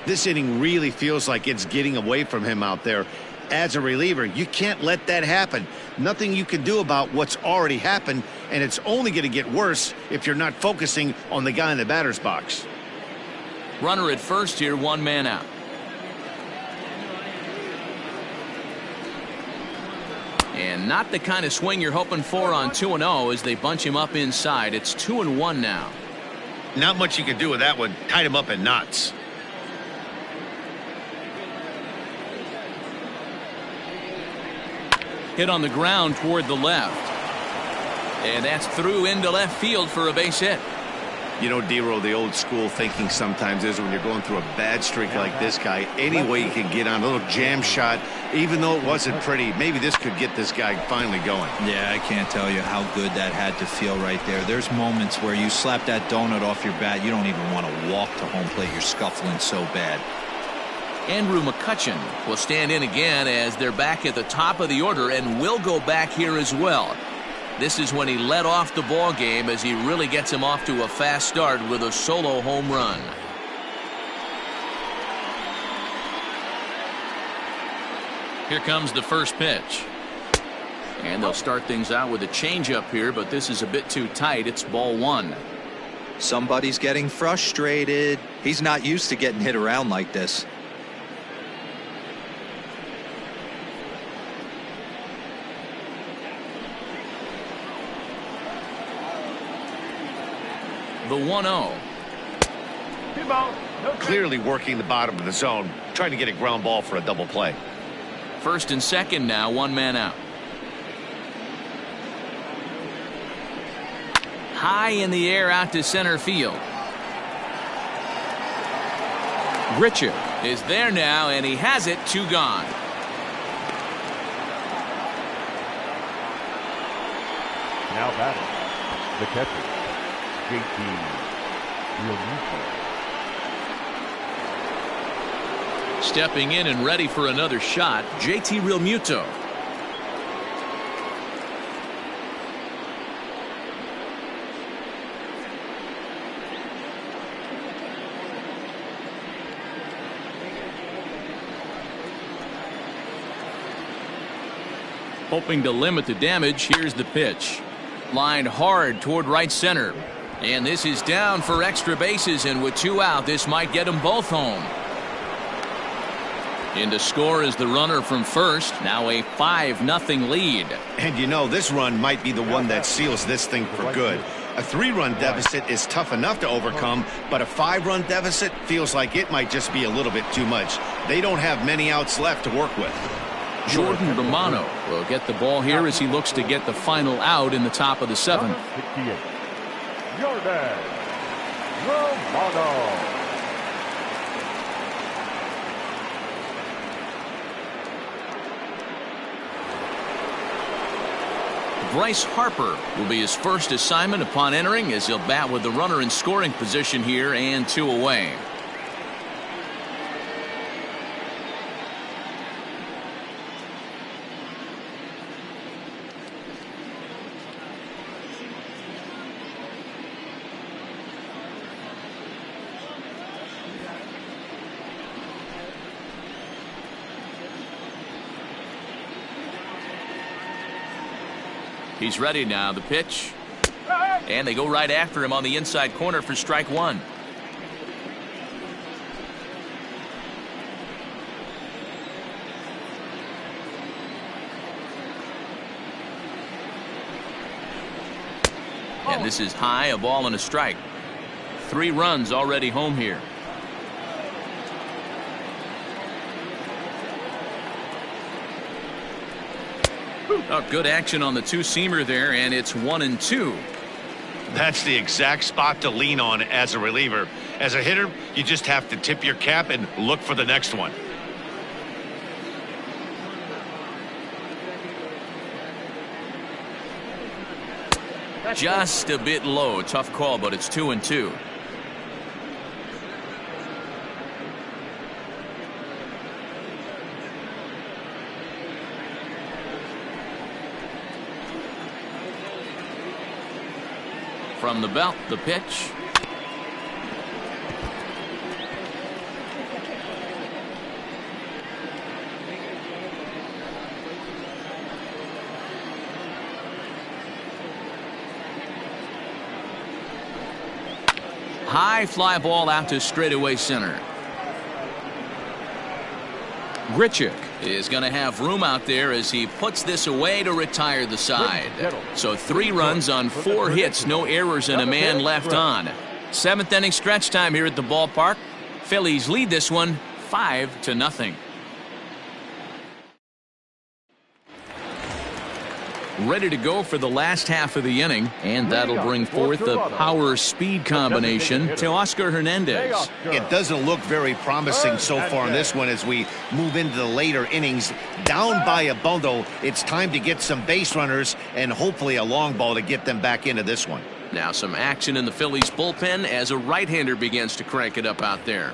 This inning really feels like it's getting away from him out there. As a reliever, you can't let that happen. Nothing you can do about what's already happened, and it's only going to get worse if you're not focusing on the guy in the batter's box. Runner at first here, 1 man out. And not the kind of swing you're hoping for on 2-0 as they bunch him up inside. It's 2-1 now. Not much you can do with that one. Tied him up in knots. Hit on the ground toward the left. And that's through into left field for a base hit. You know, D-Roll, the old school thinking sometimes is when you're going through a bad streak like this guy, any way you can get on a little jam shot, even though it wasn't pretty, maybe this could get this guy finally going. Yeah, I can't tell you how good that had to feel right there. There's moments where you slap that donut off your bat, you don't even want to walk to home plate. You're scuffling so bad. Andrew Mccutchen will stand in again as they're back at the top of the order and will go back here as well. This is when he led off the ball game as he really gets him off to a fast start with a solo home run. Here comes the first pitch. And they'll start things out with a changeup here, but this is a bit too tight. It's ball 1. Somebody's getting frustrated. He's not used to getting hit around like this. The 1-0. Clearly working the bottom of the zone, trying to get a ground ball for a double play. First and second now, 1 man out. High in the air out to center field. Richard is there now, and he has it. 2 gone. Now batting, the catcher, JT Realmuto. Stepping in and ready for another shot, JT Realmuto. Hoping to limit the damage, here's the pitch. Lined hard toward right center. And this is down for extra bases, and with 2 out, this might get them both home. In to score is the runner from first. Now a 5-0 lead. And you know, this run might be the one that seals this thing for good. A 3-run deficit is tough enough to overcome, but a 5-run deficit feels like it might just be a little bit too much. They don't have many outs left to work with. Jordan Romano will get the ball here as he looks to get the final out in the top of the 7th. Jordan Romano. Bryce Harper will be his first assignment upon entering, as he'll bat with the runner in scoring position here and 2 away. He's ready now. The pitch. And they go right after him on the inside corner for strike 1. And this is high, a ball and a strike. 3 runs already home here. Oh, good action on the 2-seamer there, and it's 1-2. That's the exact spot to lean on as a reliever. As a hitter, you just have to tip your cap and look for the next one. Just a bit low. Tough call, but it's 2-2. From the belt, the pitch. High fly ball out to straightaway center. Grichuk is going to have room out there as he puts this away to retire the side. So 3 runs on 4 hits, no errors, and a man left on. 7th inning stretch time here at the ballpark. Phillies lead this one 5-0. Ready to go for the last half of the inning, and that'll bring forth the power-speed combination to Oscar Hernandez. It doesn't look very promising so far in this one as we move into the later innings. Down by a bundle, it's time to get some base runners and hopefully a long ball to get them back into this one. Now some action in the Phillies bullpen as a right-hander begins to crank it up out there.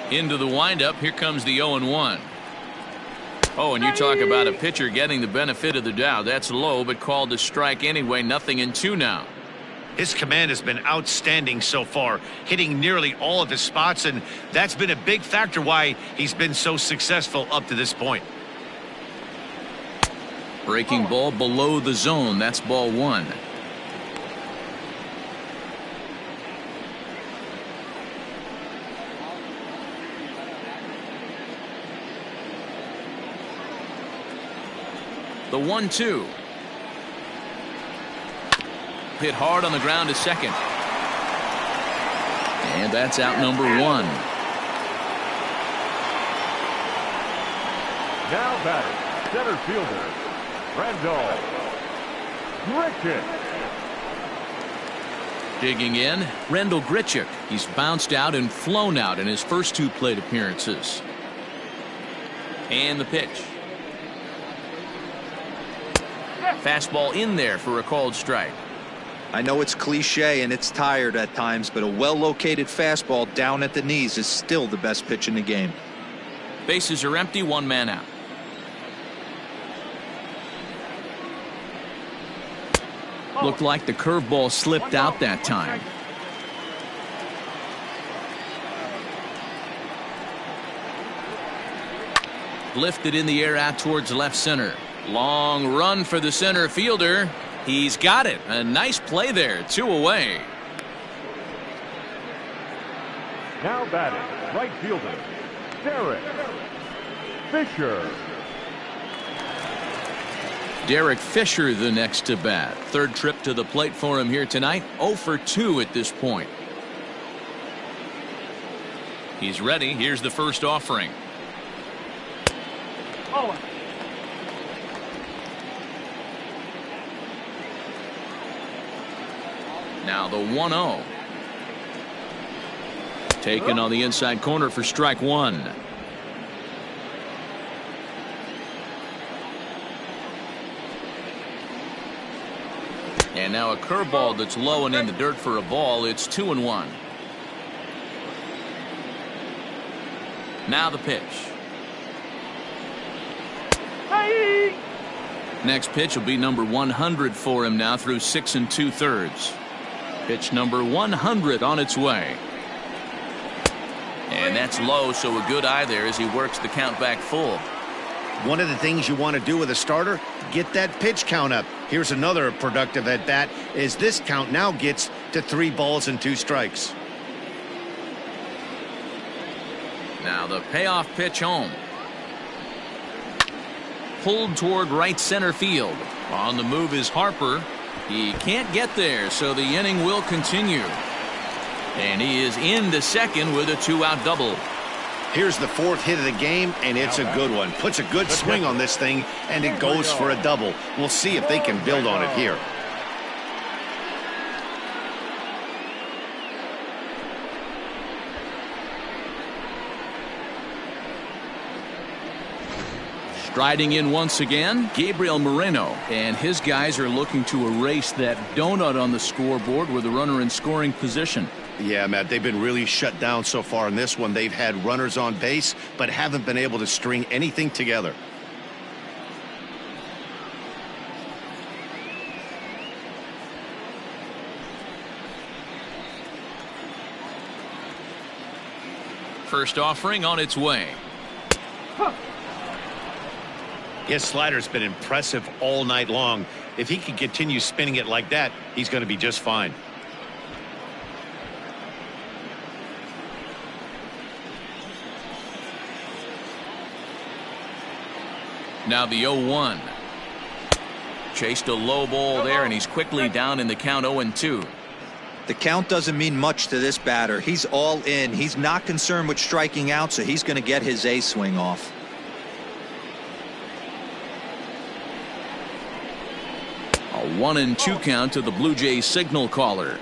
Into the windup, here comes the 0-1. Oh, and you talk about a pitcher getting the benefit of the doubt. That's low, but called a strike anyway. 0-2 now. His command has been outstanding so far, hitting nearly all of his spots, and that's been a big factor why he's been so successful up to this point. Breaking ball below the zone. That's ball 1. The 1-2. Hit hard on the ground to second. And that's out number 1. Now batting, center fielder, Randall Grichuk. Digging in, Randall Grichuk. He's bounced out and flown out in his first 2 plate appearances. And the pitch. Fastball in there for a called strike. I know it's cliche and it's tired at times, but a well-located fastball down at the knees is still the best pitch in the game. Bases are empty, 1 man out. Looked like the curveball slipped out that time. Lifted in the air out towards left center. Long run for the center fielder. He's got it. A nice play there. 2 away. Now batting, right fielder, Derek Fisher. Derek Fisher the next to bat. 3rd trip to the plate for him here tonight. 0 for 2 at this point. He's ready. Here's the first offering. Oh. Now the 1-0. Taken on the inside corner for strike 1. And now a curveball that's low and in the dirt for a ball. It's 2-1. Now the pitch. Hey! Next pitch will be number 100 for him now through 6 2/3. Pitch number 100 on its way. And that's low, so a good eye there as he works the count back full. One of the things you want to do with a starter, get that pitch count up. Here's another productive at bat as this count now gets to 3 balls and 2 strikes. Now the payoff pitch home. Pulled toward right center field. On the move is Harper. He can't get there, so the inning will continue. And he is into second with a 2-out double. Here's the 4th hit of the game, and it's a good one. Puts a good swing on this thing, and it goes for a double. We'll see if they can build on it here. Striding in once again, Gabriel Moreno, and his guys are looking to erase that donut on the scoreboard with a runner in scoring position. Yeah, Matt, they've been really shut down so far in this one. They've had runners on base, but haven't been able to string anything together. First offering on its way. His slider's been impressive all night long. If he can continue spinning it like that, he's going to be just fine. Now the 0-1. Chased a low ball there, and he's quickly down in the count 0-2. The count doesn't mean much to this batter. He's all in. He's not concerned with striking out, so he's going to get his A swing off. A 1-2 count to the Blue Jays signal caller.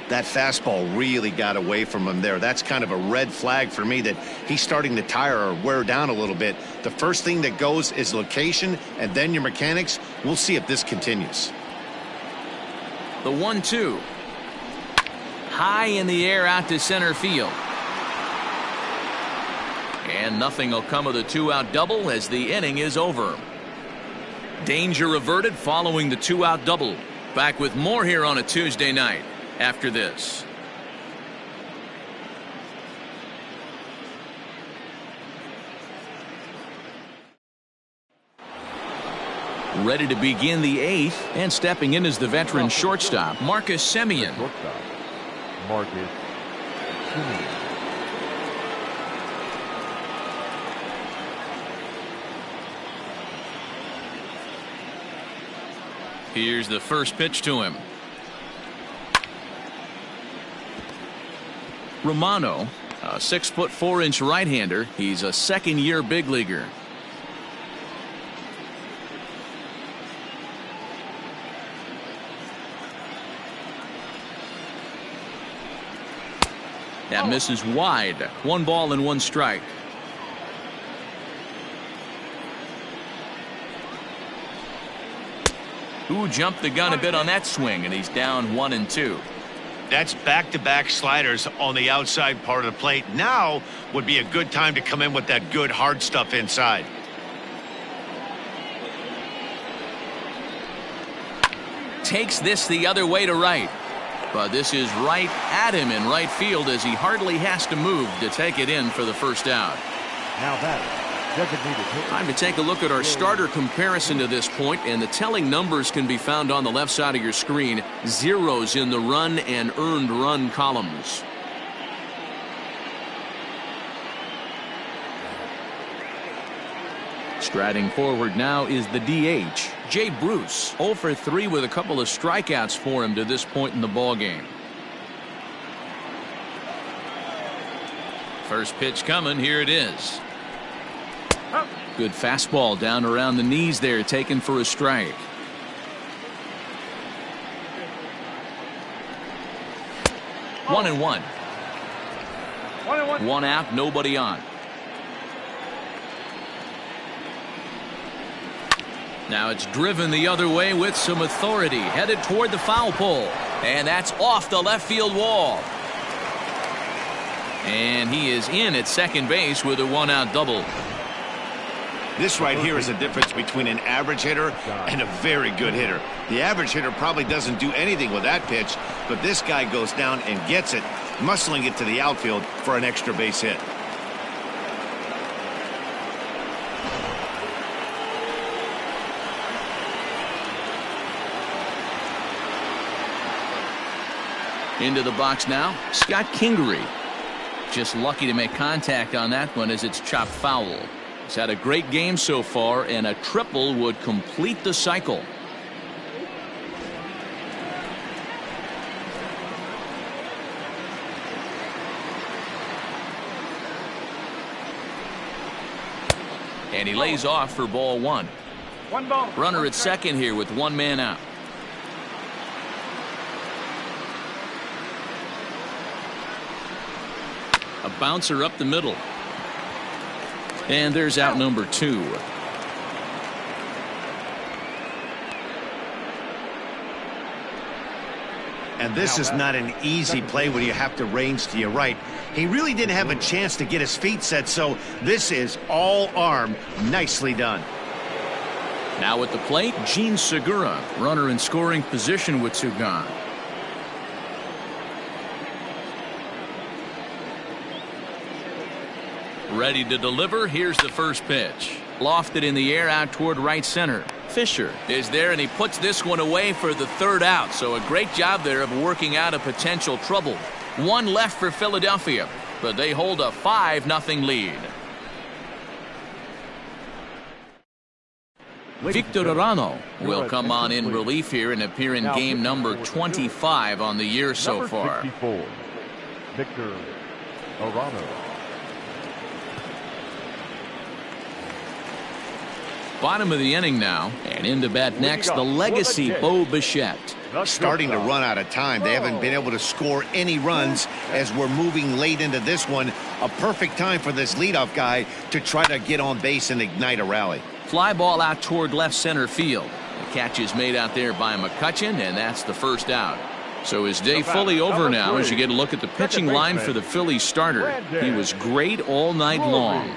That fastball really got away from him there. That's kind of a red flag for me that he's starting to tire or wear down a little bit. The first thing that goes is location and then your mechanics. We'll see if this continues. The 1-2. High in the air out to center field. And nothing will come of the 2-out double as the inning is over. Danger averted following the 2-out double. Back with more here on a Tuesday night after this. Ready to begin the 8th, and stepping in is the veteran shortstop, Marcus Simeon. Marcus Simeon. Here's the first pitch to him. Romano, a 6'4" right-hander. He's a second-year big leaguer. That misses wide. 1 ball and 1 strike. Who jumped the gun a bit on that swing, and he's down 1-2. That's back-to-back sliders on the outside part of the plate. Now would be a good time to come in with that good hard stuff inside. Takes this the other way to right. But this is right at him in right field as he hardly has to move to take it in for the first out. Now that designated hitter. Time to take a look at our starter comparison to this point, and the telling numbers can be found on the left side of your screen. Zeros in the run and earned run columns. Striding forward now is the DH, Jay Bruce. 0 for 3 with a couple of strikeouts for him to this point in the ballgame. First pitch coming. Here it is. Good fastball down around the knees there, taken for a strike. One and one. 1 out, nobody on. Now it's driven the other way with some authority, headed toward the foul pole, and that's off the left field wall. And he is in at second base with a 1-out double. This right here is the difference between an average hitter and a very good hitter. The average hitter probably doesn't do anything with that pitch, but this guy goes down and gets it, muscling it to the outfield for an extra base hit. Into the box now, Scott Kingery. Just lucky to make contact on that one as it's chopped foul. He's had a great game so far, and a triple would complete the cycle. And he lays off for ball 1. 1 ball. Runner at second here with 1 man out. A bouncer up the middle. And there's out number 2. And this is not an easy play when you have to range to your right. He really didn't have a chance to get his feet set, so this is all arm. Nicely done. Now at the plate, Gene Segura, runner in scoring position with two gone. Ready to deliver. Here's the first pitch. Lofted in the air out toward right center. Fisher is there, and he puts this one away for the third out. So a great job there of working out a potential trouble. One left for Philadelphia, but they hold a 5-0 lead. Victor Arano will come on in relief here and appear in game number 25 on the year so far. 64, Victor Arano. Bottom of the inning now, and in to bat next, the legacy Bo Bichette. Starting to run out of time. They haven't been able to score any runs as we're moving late into this one. A perfect time for this leadoff guy to try to get on base and ignite a rally. Fly ball out toward left center field. The catch is made out there by Mccutchen, and that's the first out. So his day fully over now as you get a look at the pitching line for the Phillies starter. He was great all night long.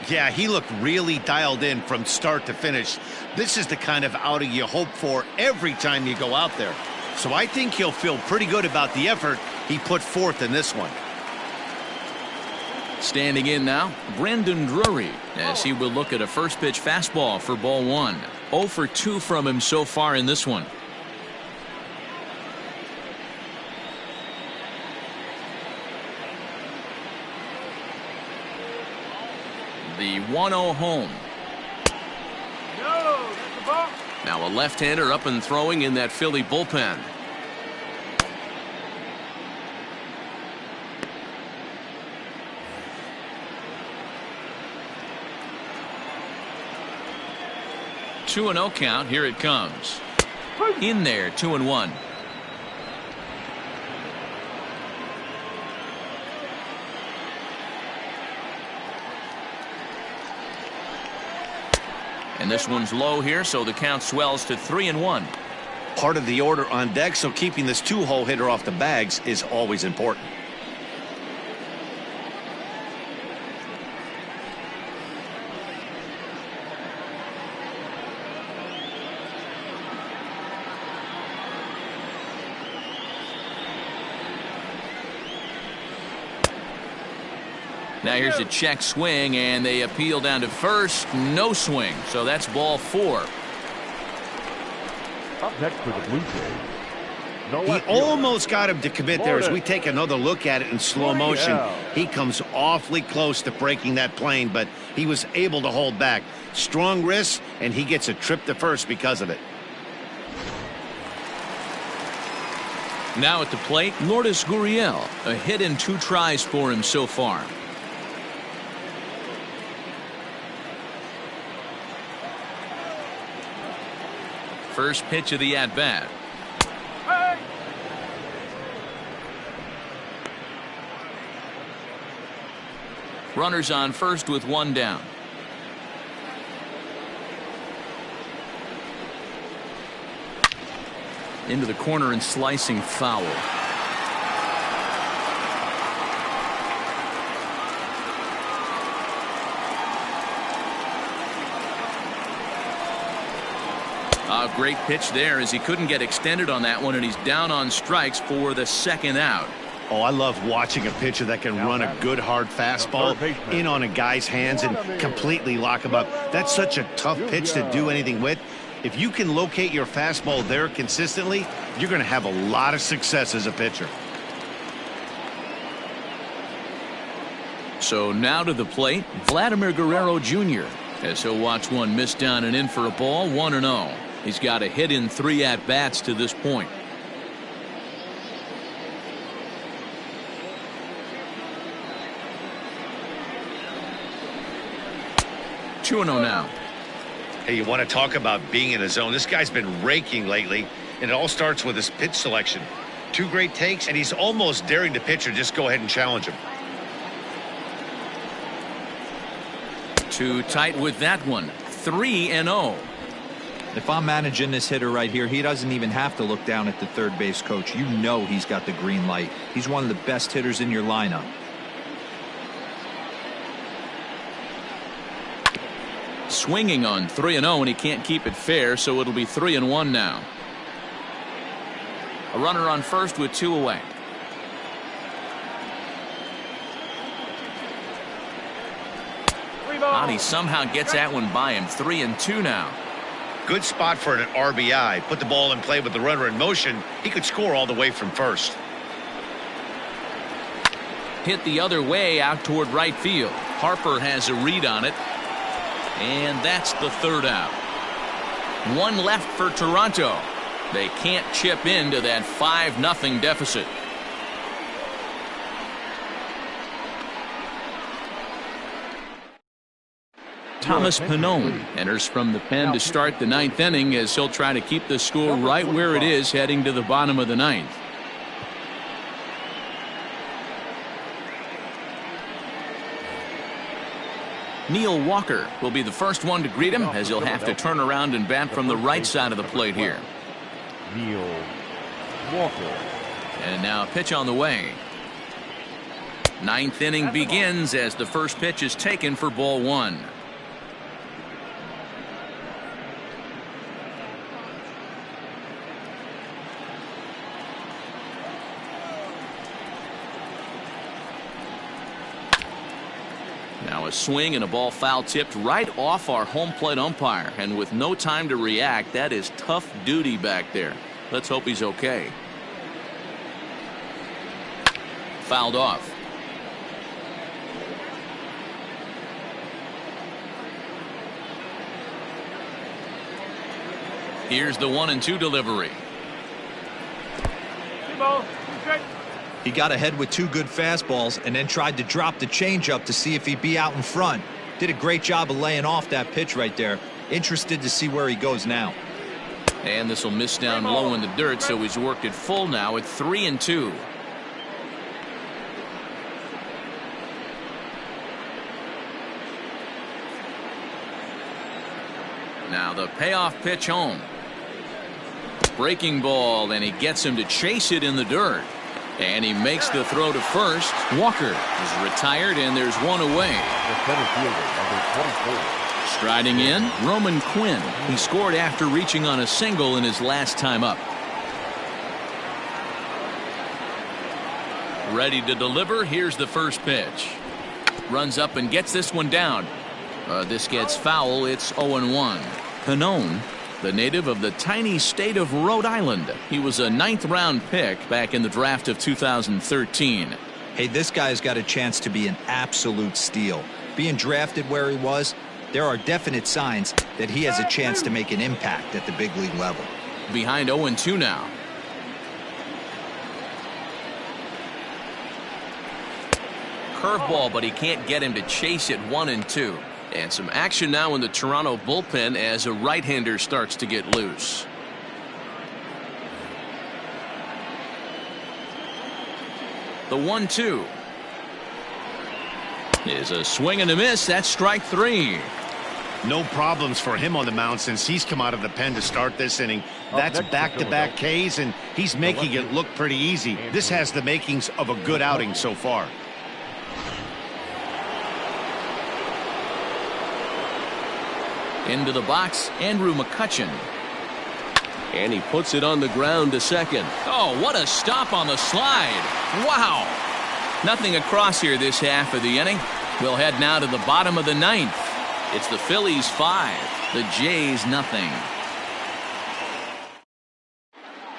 Yeah, he looked really dialed in from start to finish. This is the kind of outing you hope for every time you go out there. So I think he'll feel pretty good about the effort he put forth in this one. Standing in now, Brendan Drury, as he will look at a first pitch fastball for ball one. 0 for 2 from him so far in this one. The 1-0 home. No, that's the ball. Now a left-hander up and throwing in that Philly bullpen. Two and 0 count. Here it comes. In there, 2-1. And this one's low here, so the count swells to 3-1. Part of the order on deck, so keeping this two-hole hitter off the bags is always important. Now here's a check swing, and they appeal down to first. No swing, so that's ball 4. Up next for the Blue Jays. He almost got him to commit there as we take another look at it in slow motion. He comes awfully close to breaking that plane, but he was able to hold back. Strong wrist, and he gets a trip to first because of it. Now at the plate, Lourdes Gurriel. A hit and 2 tries for him so far. First pitch of the at-bat. Hey! Runners on first with 1 down. Into the corner and slicing foul. A great pitch there as he couldn't get extended on that one, and he's down on strikes for the second out. Oh, I love watching a pitcher that can run a good hard fastball in on a guy's hands and completely lock him up. That's such a tough pitch to do anything with. If you can locate your fastball there consistently, you're going to have a lot of success as a pitcher. So now to the plate, Vladimir Guerrero Jr. as he'll watch one miss down and in for a ball. 1-0. He's got a hit in 3 at-bats to this point. Two and 0 now. Hey, you want to talk about being in the zone? This guy's been raking lately, and it all starts with his pitch selection. 2 great takes, and he's almost daring the pitcher just go ahead and challenge him. Too tight with that one. 3-0. If I'm managing this hitter right here, he doesn't even have to look down at the third base coach. You know he's got the green light. He's one of the best hitters in your lineup. Swinging on 3-0, and he can't keep it fair, so it'll be 3-1 now. A runner on first with 2 away. And he somehow gets that one by him. 3-2 now. Good spot for an RBI. Put the ball in play with the runner in motion. He could score all the way from first. Hit the other way out toward right field. Harper has a read on it. And that's the 3rd out. 1 left for Toronto. They can't chip into that 5-0 deficit. Thomas Pannone enters from the pen to start the 9th inning as he'll try to keep the score right where it is heading to the bottom of the 9th. Neal Walker will be the first one to greet him as he'll have to turn around and bat from the right side of the plate here. Neal Walker. And now a pitch on the way. 9th inning begins as the first pitch is taken for ball 1. Now a swing and a ball foul tipped right off our home plate umpire, and with no time to react, that is tough duty back there. Let's hope he's okay. Fouled off. Here's the 1-2 delivery. He got ahead with 2 good fastballs and then tried to drop the changeup to see if he'd be out in front. Did a great job of laying off that pitch right there. Interested to see where he goes now. And this will miss down low in the dirt, so he's worked it full now at 3-2. Now the payoff pitch home. Breaking ball, and he gets him to chase it in the dirt. And he makes the throw to first. Walker is retired, and there's 1 away. The center fielder, number 24. Striding in, Roman Quinn. He scored after reaching on a single in his last time up. Ready to deliver. Here's the first pitch. Runs up and gets this one down. This gets foul. It's 0-1. Pannone, the native of the tiny state of Rhode Island. He was a 9th-round pick back in the draft of 2013. Hey, this guy's got a chance to be an absolute steal. Being drafted where he was, there are definite signs that he has a chance to make an impact at the big league level. Behind 0-2 now. Curveball, but he can't get him to chase it. 1-2. And some action now in the Toronto bullpen as a right-hander starts to get loose. The 1-2 is a swing and a miss. That's strike 3. No problems for him on the mound since he's come out of the pen to start this inning. That's back-to-back Ks, and he's making it look pretty easy. This has the makings of a good outing so far. Into the box, Andrew Mccutchen. And he puts it on the ground to second. Oh, what a stop on the slide. Wow. Nothing across here this half of the inning. We'll head now to the bottom of the 9th. It's the Phillies 5, the Jays nothing.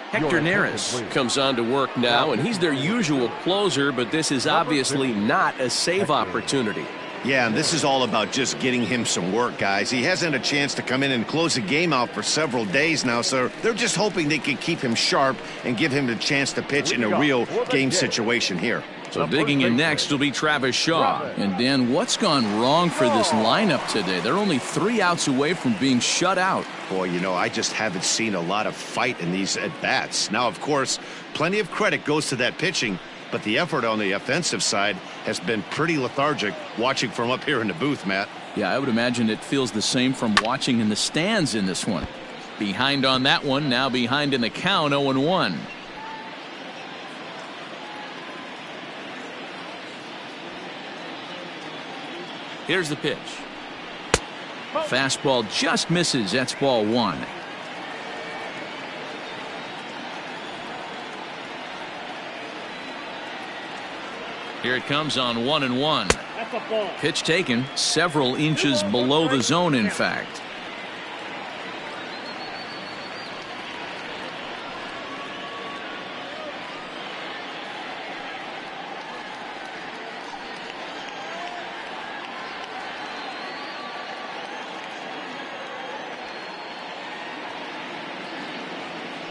Hector Neris comes on to work now, and he's their usual closer, but this is obviously not a save opportunity. Yeah, and this is all about just getting him some work, guys. He hasn't had a chance to come in and close the game out for several days now, so they're just hoping they can keep him sharp and give him the chance to pitch in a real game situation here. So digging in next will be Travis Shaw. And Dan, what's gone wrong for this lineup today? They're only 3 outs away from being shut out. Boy, you know, I just haven't seen a lot of fight in these at-bats. Now, of course, plenty of credit goes to that pitching, but the effort on the offensive side has been pretty lethargic watching from up here in the booth, Matt. Yeah, I would imagine it feels the same from watching in the stands in this one. Behind on that one, now behind in the count, 0-1. Here's the pitch. Fastball just misses. That's ball one. Here it comes on 1-1. Pitch taken several inches below the zone, in fact.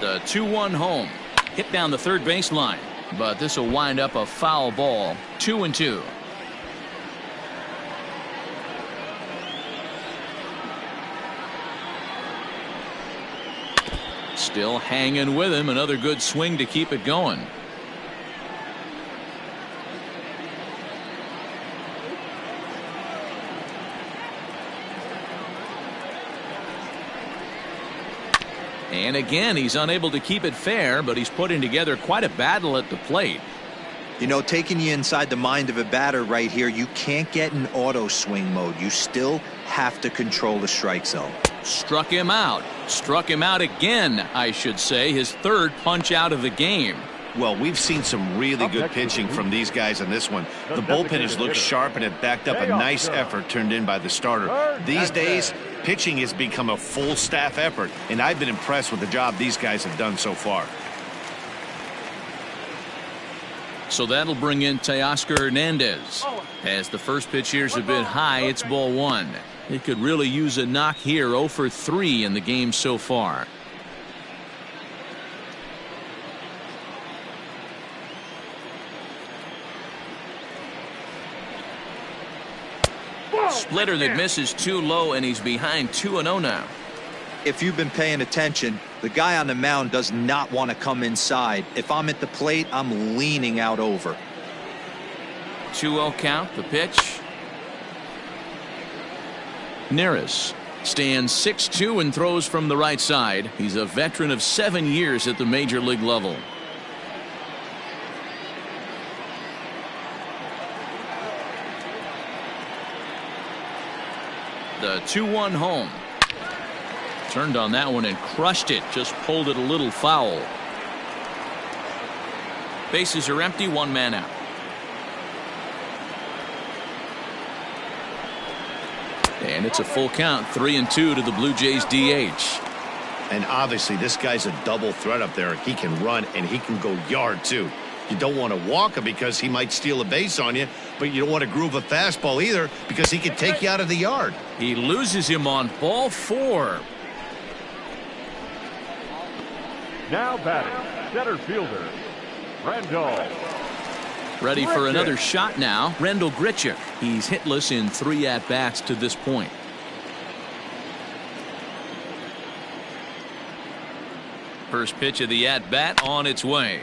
The 2-1 home. Hit down the third baseline. But this will wind up a foul ball. 2-2. Still hanging with him. Another good swing to keep it going. And again, he's unable to keep it fair, but he's putting together quite a battle at the plate. You know, taking you inside the mind of a batter right here, you can't get in auto swing mode. You still have to control the strike zone. Struck him out. Struck him out again, I should say. His third punch out of the game. Well, we've seen some really good pitching from these guys in this one. The bullpen has looked sharp and it backed up a nice effort turned in by the starter. These days, pitching has become a full staff effort, and I've been impressed with the job these guys have done so far. So that'll bring in Teoscar Hernandez. As the first pitch here's a bit high, it's ball one. It could really use a knock here. 0 for 3 in the game so far. Splitter that misses too low, and he's behind 2-0 now. If you've been paying attention, the guy on the mound does not want to come inside. If I'm at the plate, I'm leaning out over. 2-0 count. The pitch. Neris stands 6'2" and throws from the right side. He's a veteran of 7 years at the major league level. The 2-1 home. Turned on that one and crushed it. Just pulled it a little foul. Bases are empty. One man out. And it's a full count. 3-2 to the Blue Jays DH. And obviously this guy's a double threat up there. He can run and he can go yard too. You don't want to walk him because he might steal a base on you, but you don't want to groove a fastball either because he can take you out of the yard. He loses him on ball 4. Now batting, center fielder, Rendell. Ready for another shot now. Rendell Grichuk. He's hitless in 3 at-bats to this point. First pitch of the at-bat on its way.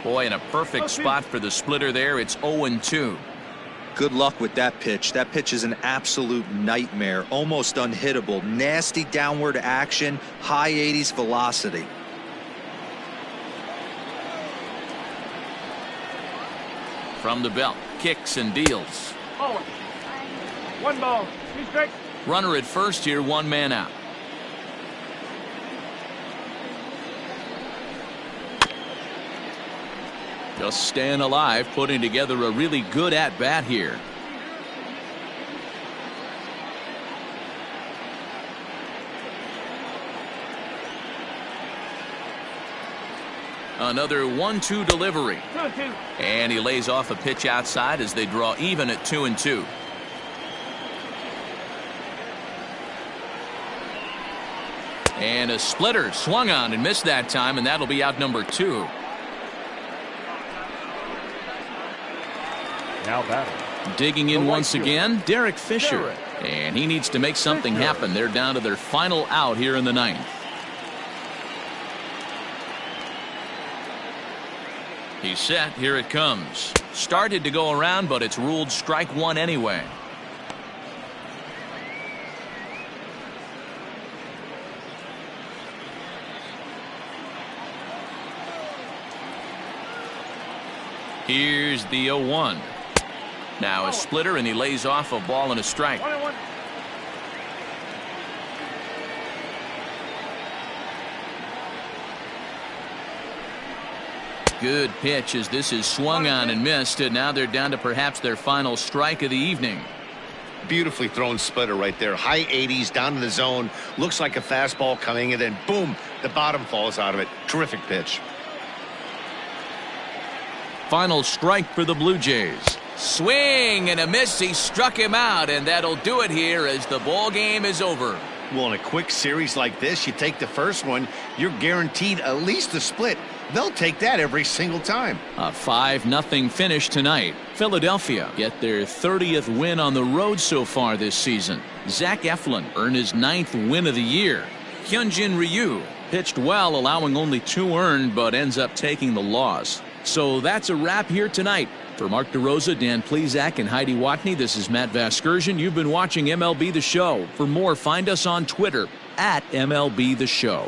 Boy, in a perfect spot for the splitter there. It's 0-2. Good luck with that pitch. That pitch is an absolute nightmare. Almost unhittable. Nasty downward action. High 80s velocity. From the belt. Kicks and deals. 1 ball. 2 strikes. Runner at first here. 1 man out. Just staying alive, putting together a really good at-bat here. Another 1-2 delivery. 2-2. And he lays off a pitch outside as they draw even at 2-2. And a splitter swung on and missed that time, and that'll be out number 2. Now batting. Digging in once again, Derek Fisher. And he needs to make something happen. They're down to their final out here in the 9th. He's set. Here it comes. Started to go around, but it's ruled strike one anyway. Here's the 0-1. Now a splitter, and he lays off a ball and a strike. Good pitch as this is swung on and missed, and now they're down to perhaps their final strike of the evening. Beautifully thrown splitter right there. High 80s down in the zone. Looks like a fastball coming, and then boom, the bottom falls out of it. Terrific pitch. Final strike for the Blue Jays. Swing and a miss. He struck him out, and that'll do it here as the ball game is over. Well, in a quick series like this, you take the first one, you're guaranteed at least a split. They'll take that every single time. A 5-0 finish tonight. Philadelphia get their 30th win on the road so far this season. Zach Eflin earned his 9th win of the year. Hyunjin Ryu pitched well, allowing only 2 earned, but ends up taking the loss. So that's a wrap here tonight. For Mark DeRosa, Dan Plesac, and Heidi Watney, this is Matt Vasgersian. You've been watching MLB The Show. For more, find us on Twitter at MLB The Show.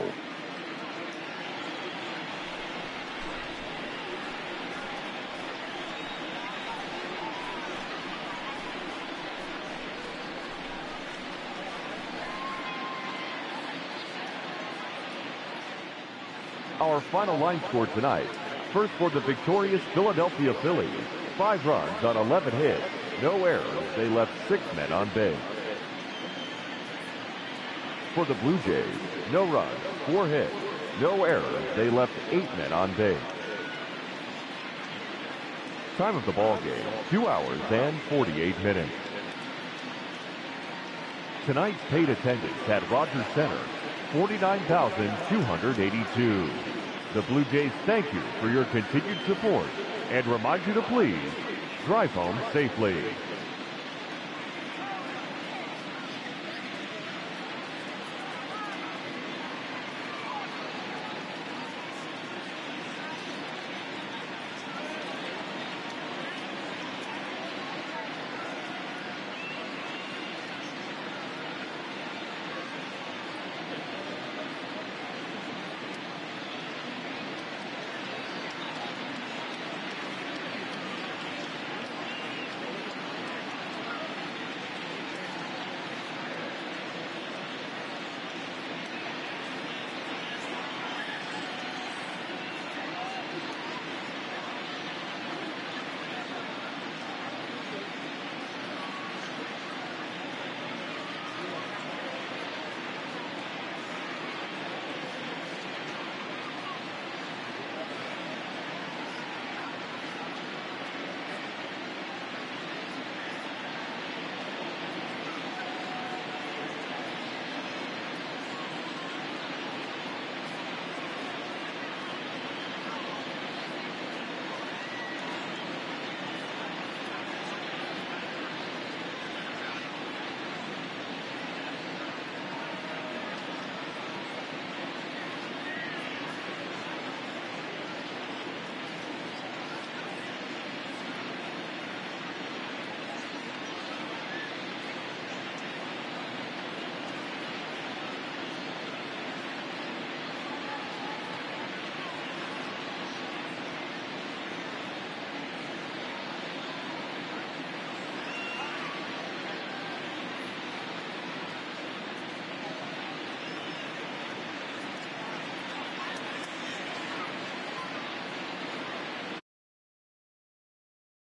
Our final line score tonight. First for the victorious Philadelphia Phillies. 5 runs on 11 hits. No errors. They left 6 men on base. For the Blue Jays, no runs, 4 hits. No errors. They left 8 men on base. Time of the ball game, 2 hours and 48 minutes. Tonight's paid attendance at Rogers Center, 49,282. The Blue Jays thank you for your continued support and remind you to please drive home safely.